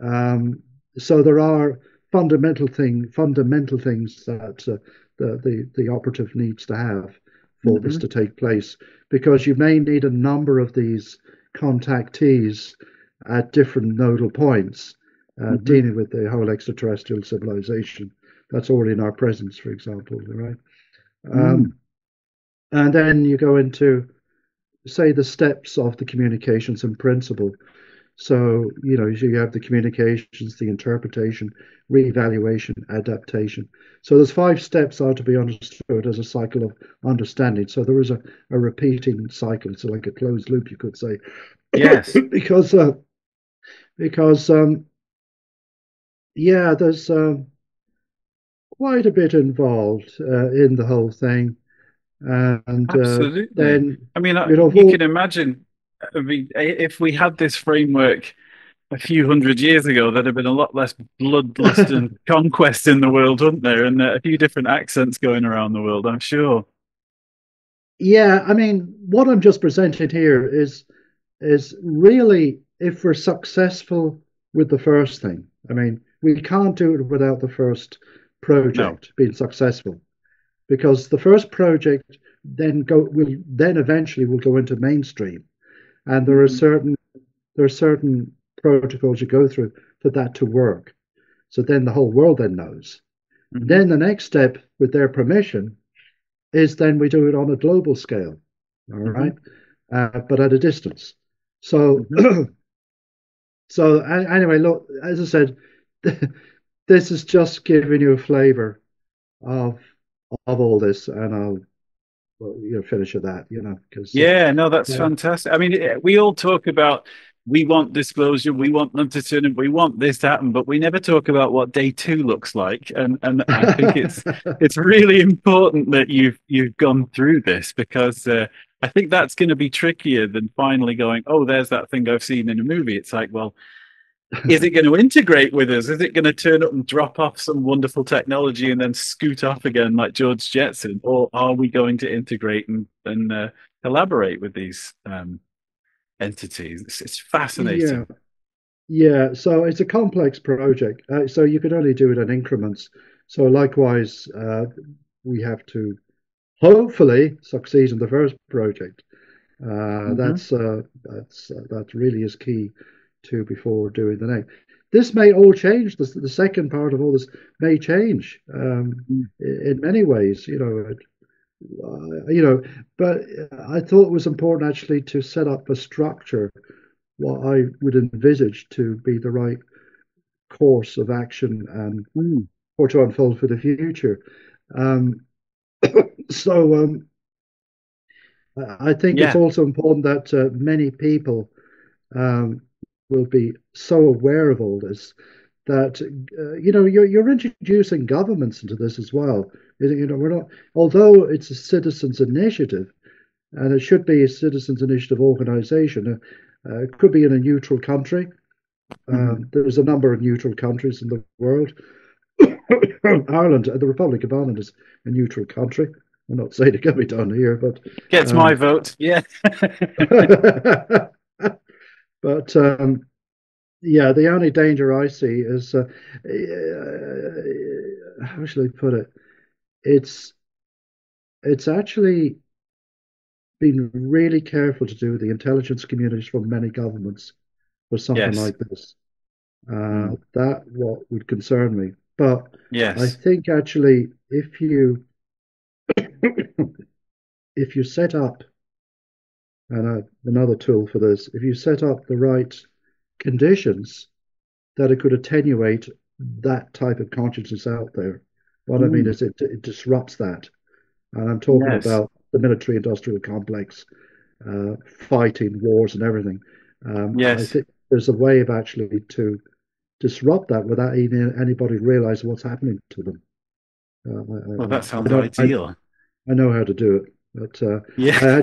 Um, so there are fundamental things that the operative needs to have for this Hmm. to take place, because you may need a number of these contactees at different nodal points, Hmm. dealing with the whole extraterrestrial civilization that's already in our presence, for example, right? Mm. Um, and then you go into, say, the steps of the communications in principle. So, you have the communications, the interpretation, reevaluation, adaptation. So there's 5 steps are to be understood as a cycle of understanding. So there is a repeating cycle. It's like a closed loop, you could say, Yes. because because yeah, there's quite a bit involved in the whole thing, and Absolutely. then I mean, you all can imagine. I mean, if we had this framework a few hundred years ago, there'd have been a lot less bloodlust and conquest in the world, wouldn't there? And a few different accents going around the world, I'm sure. yeah, I mean, what I'm just presenting here is really if we're successful with the first thing. I mean, we can't do it without the first No. project being successful, because the first project then eventually will go into mainstream, and Hmm. there are certain protocols you go through for that to work. So then the whole world then knows. Hmm. Then the next step, with their permission, is then we do it on a global scale, all Hmm. right, but at a distance. So Hmm. Anyway, look, as I said, this is just giving you a flavor of all this, and I'll finish with that, because Yeah, no, that's yeah. fantastic. I mean, we all talk about we want disclosure, we want them to turn up, we want this to happen, but we never talk about what day two looks like. And I think it's really important that you've gone through this because I think that's going to be trickier than finally going, oh, there's that thing I've seen in a movie. It's like, well, is it going to integrate with us? Is it going to turn up and drop off some wonderful technology and then scoot off again like George Jetson? Or are we going to integrate and collaborate with these entities? It's Yeah, fascinating. Yeah, so it's a complex project. So you can only do it in increments. So likewise, we have to hopefully succeed in the first project. Hmm. That really is key to before doing the next. This may all change. The second part of all this may change in many ways. But I thought it was important actually to set up a structure, what I would envisage to be the right course of action and Mm. for to unfold for the future. Um, so I think it's Yeah. also important that many people um, will be so aware of all this that you're introducing governments into this as well. We're not, although it's a citizens' initiative and it should be a citizens' initiative organization. It could be in a neutral country. Hmm. There's a number of neutral countries in the world. Ireland, the Republic of Ireland is a neutral country. I'm not saying it can be done here, but Gets my um, vote. Yeah. but yeah, the only danger I see is how shall I put it? It's it's actually been really careful to do with the intelligence communities from many governments for something Yes. like this. Mm. That what would concern me. But I Yes. think actually, if you set up another tool for this, if you set up the right conditions that it could attenuate that type of consciousness out there. What I mean Mm. is it disrupts that. And I'm talking Yes. about the military industrial complex, fighting wars and everything. I Yes. think there's a way of actually to disrupt that without even anybody realize what's happening to them. Well, that I sounds know ideal. I know how to do it, but Yeah.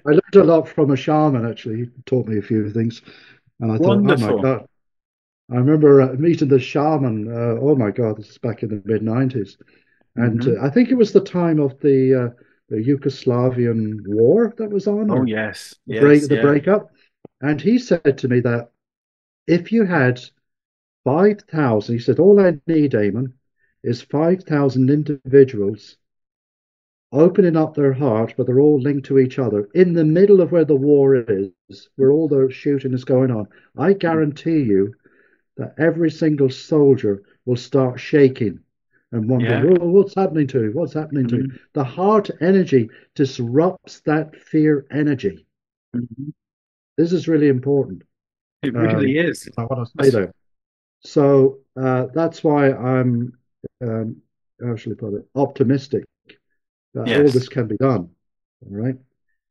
I learned a lot from a shaman. Actually, he taught me a few things, and I thought, oh my Wonderful. god, I remember meeting the shaman. Oh my God, this is back in the mid 90s, and Hmm. I think it was the time of the Yugoslavian war that was on, Oh, or yes. Yes. the Yeah. breakup. And he said to me that if you had 5,000, he said, all I need, Eamon, is 5,000 individuals opening up their heart, but they're all linked to each other in the middle of where the war is, where all the shooting is going on. I guarantee you that every single soldier will start shaking and wondering, Yeah. oh, what's happening to me? What's happening to me? Hmm. The heart energy disrupts that fear energy. Hmm. This is really important. It really is. I want to say there. So that's why I'm, how shall I put it, optimistic that all Yes. this can be done. All right.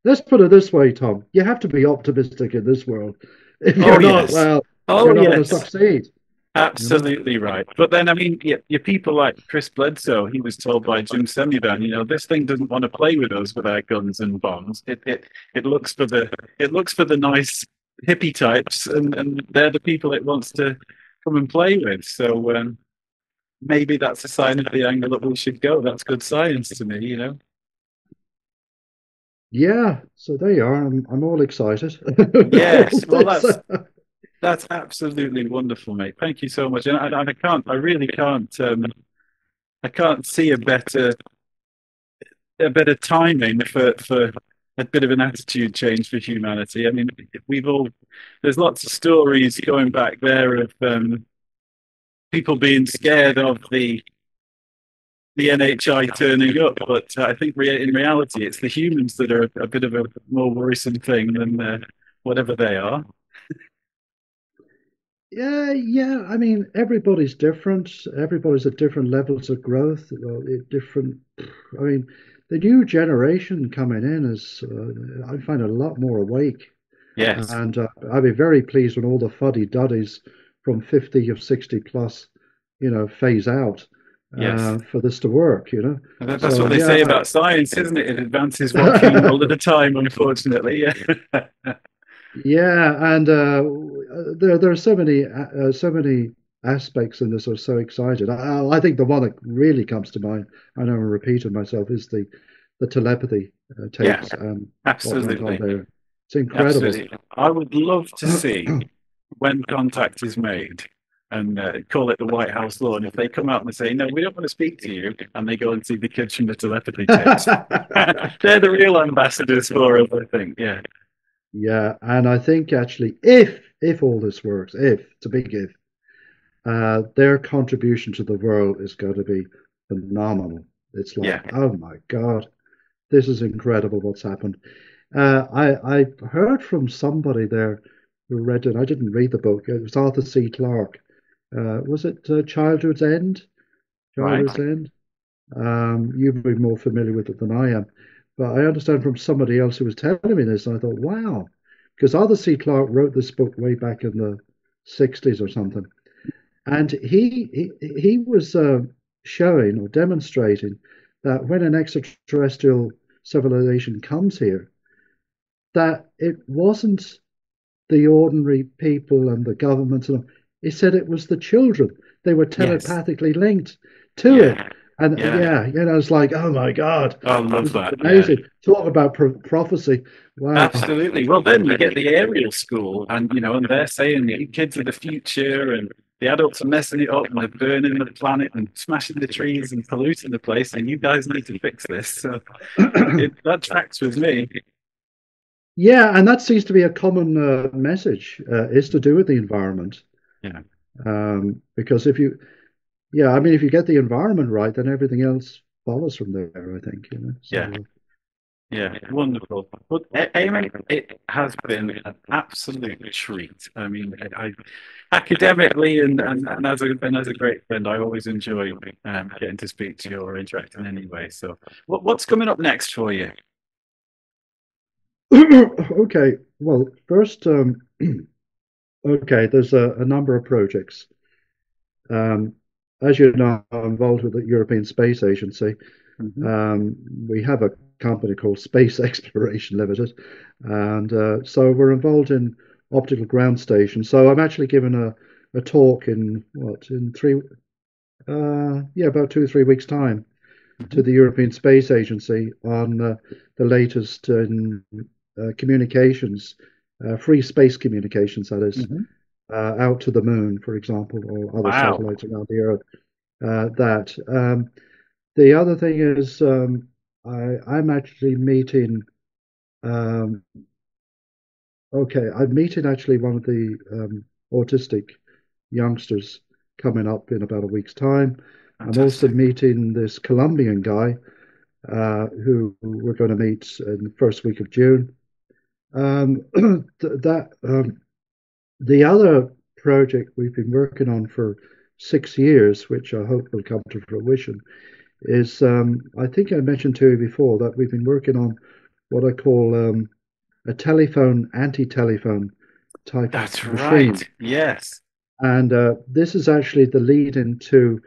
Let's put it this way, Tom. You have to be optimistic in this world. If Oh, you're not, yes. well, Oh, you're not going to yes. succeed. You know. Absolutely right. But then, I mean, your people like Chris Bledsoe, he was told by Jim Semivan, this thing doesn't want to play with us with our guns and bombs. It looks for the nice hippie types, and they're the people it wants to come and play with. So maybe that's a sign of the angle that we should go. That's good science to me. Yeah, so there you are. I'm all excited for all Yes. Well, this. that's absolutely wonderful, mate. Thank you so much. And I can't, I really can't. I can't see a better timing for a bit of an attitude change for humanity. I mean, we've all there's lots of stories going back there of people being scared of the NHI turning up, but I think in reality, it's the humans that are a bit of a more worrisome thing than whatever they are. Yeah, yeah. I mean, everybody's different. Everybody's at different levels of growth. Different. I mean, the new generation coming in is, I find, a lot more awake, Yes, and I'd be very pleased when all the fuddy duddies from 50 or 60 plus, phase out yes. for this to work. That's So what they yeah, say about science, isn't it? It advances one keyhole at a time, unfortunately. Yeah. yeah, and there are so many aspects in this. Are so excited. I think the one that really comes to mind, I know I'm repeating myself, is the telepathy Yeah, tapes and what went on absolutely. there. It's incredible. Absolutely. I would love to see when contact is made and call it the White House law. And if they come out and say, no, we don't want to speak to you, and they go and see the kids from the telepathy tapes, they're the real ambassadors for it, I think. Yeah. Yeah, and I think actually, if all this works, if it's a big if, their contribution to the world is going to be phenomenal. It's like, Yeah. oh my God, this is incredible what's happened. I heard from somebody there who read it. I didn't read the book. It was Arthur C. Clarke. Was it Childhood's End? Right. Childhood's End. You'd be more familiar with it than I am, but I understand from somebody else who was telling me this, and I thought, wow, because Arthur C. Clarke wrote this book way back in the '60s or something, and he was showing or demonstrating that when an extraterrestrial civilization comes here, that it wasn't the ordinary people and the governments. And he said it was the children. They were Yes. telepathically linked to it. Yeah. And Yeah. yeah, it's like, oh my God, I love this is that. Yeah. amazing. Talk about prophecy. Wow. Absolutely. Well, then you get the aerial school, and and they're saying the kids are the future, and the adults are messing it up, and they're burning the planet and smashing the trees and polluting the place, and you guys need to fix this. So that tracks with me. Yeah, and that seems to be a common message, is to do with the environment. Yeah. Because yeah, I mean, if you get the environment right, then everything else follows from there, I think, Yeah. So, Yeah, wonderful. But Eamon, it has been an absolute treat. I mean, academically and as a great friend, I always enjoy getting to speak to you or interacting anyway. So, what's coming up next for you? okay, well, first, okay, there's a number of projects. Um, as you know, I'm involved with the European Space Agency. Hmm. We have a company called Space Exploration Limited, and so we're involved in optical ground stations. So I'm actually giving a talk in about 2 or 3 weeks' time to Hmm. the European Space Agency on the latest in communications, free space communications, that is, Hmm. out to the moon, for example, or other Wow. satellites around the Earth. That The other thing is, I'm actually meeting. Um, I'm meeting actually one of the autistic youngsters coming up in about a week's time. I'm also Fantastic. meeting this Colombian guy who we're going to meet in the first week of June. That The other project we've been working on for 6 years, which I hope will come to fruition, is I think I mentioned to you before that we've been working on what I call a telephone anti-telephone type of That's machine, right. Yes. and this is actually the lead into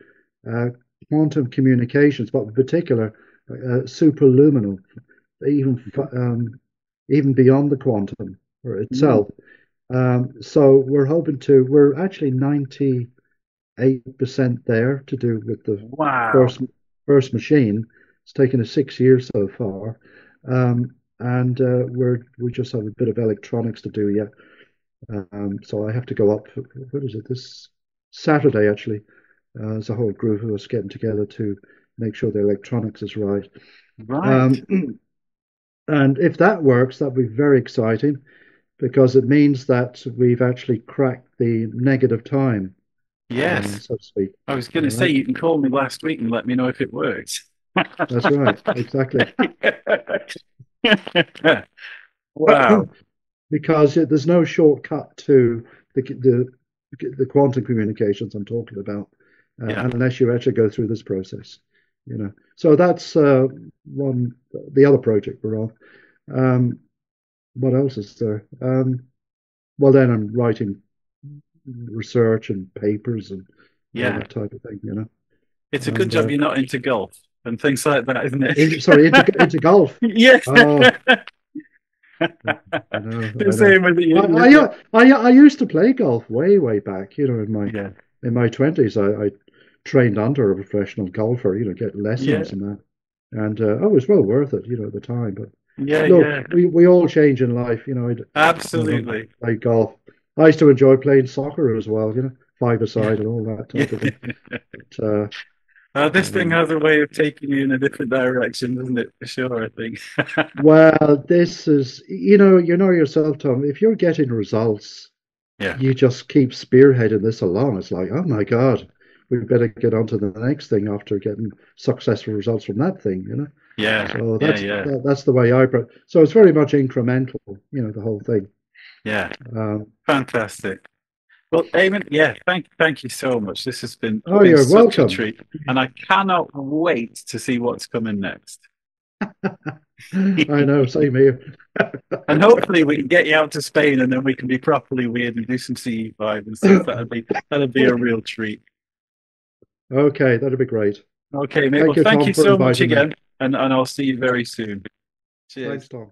uh, quantum communications, but in particular superluminal, even even beyond the quantum Mm. itself. So we're actually 98% there to do with the Wow. first first machine. It's taken us 6 years so far, and we just have a bit of electronics to do yet. So I have to go up. What is it? This Saturday actually. There's a whole group of us getting together to make sure the electronics is right. Right. Um, and if that works, that'd be very exciting because it means that we've actually cracked the negative time, Yes. so to speak. I was going All to say right. you can call me last week and let me know if it works. That's right. Exactly. Wow. Because there's no shortcut to the quantum communications I'm talking about, Yeah. unless you actually go through this process. So that's one. The other project we're on. Um, what else is there? Well, then I'm writing research and papers and all Yeah. that type of thing. It's a good And job you're not into golf and things like that, isn't sorry, it? into golf. Yes. Oh, The I know. same with you. I used to play golf way back. Yeah. In my twenties, I trained under a professional golfer. Get Yeah. lessons and that, and it was well worth it. At the time. But Yeah. look, Yeah. we all change in life. I no longer Absolutely. play golf. I used to enjoy playing soccer as well, Yeah. 5-a-side and all that Yeah. type of thing. But, This thing um, has a way of taking you in a different direction, doesn't it? For sure, I think. well, this is, you know yourself, Tom, if you're getting results, Yeah. you just keep spearheading this along. It's like, oh my God, we better get on to the next thing after getting successful results from that thing. Yeah. So Yeah. Yeah. that's the way so it's very much incremental, the whole thing. Yeah. Um, Fantastic. Well, Eamon, yeah, thank you so much. This has oh, been you're such a welcome. treat, and I cannot wait to see what's coming next. I know, same here. And hopefully we can get you out to Spain, and then we can be properly weird and do some CE5 and stuff. That'd be a real treat. Okay, that'd be great. Okay, mate. Well, Thank you, thank Tom, you for so much inviting me. again, and I'll see you very soon. Thanks, Cheers. Tom.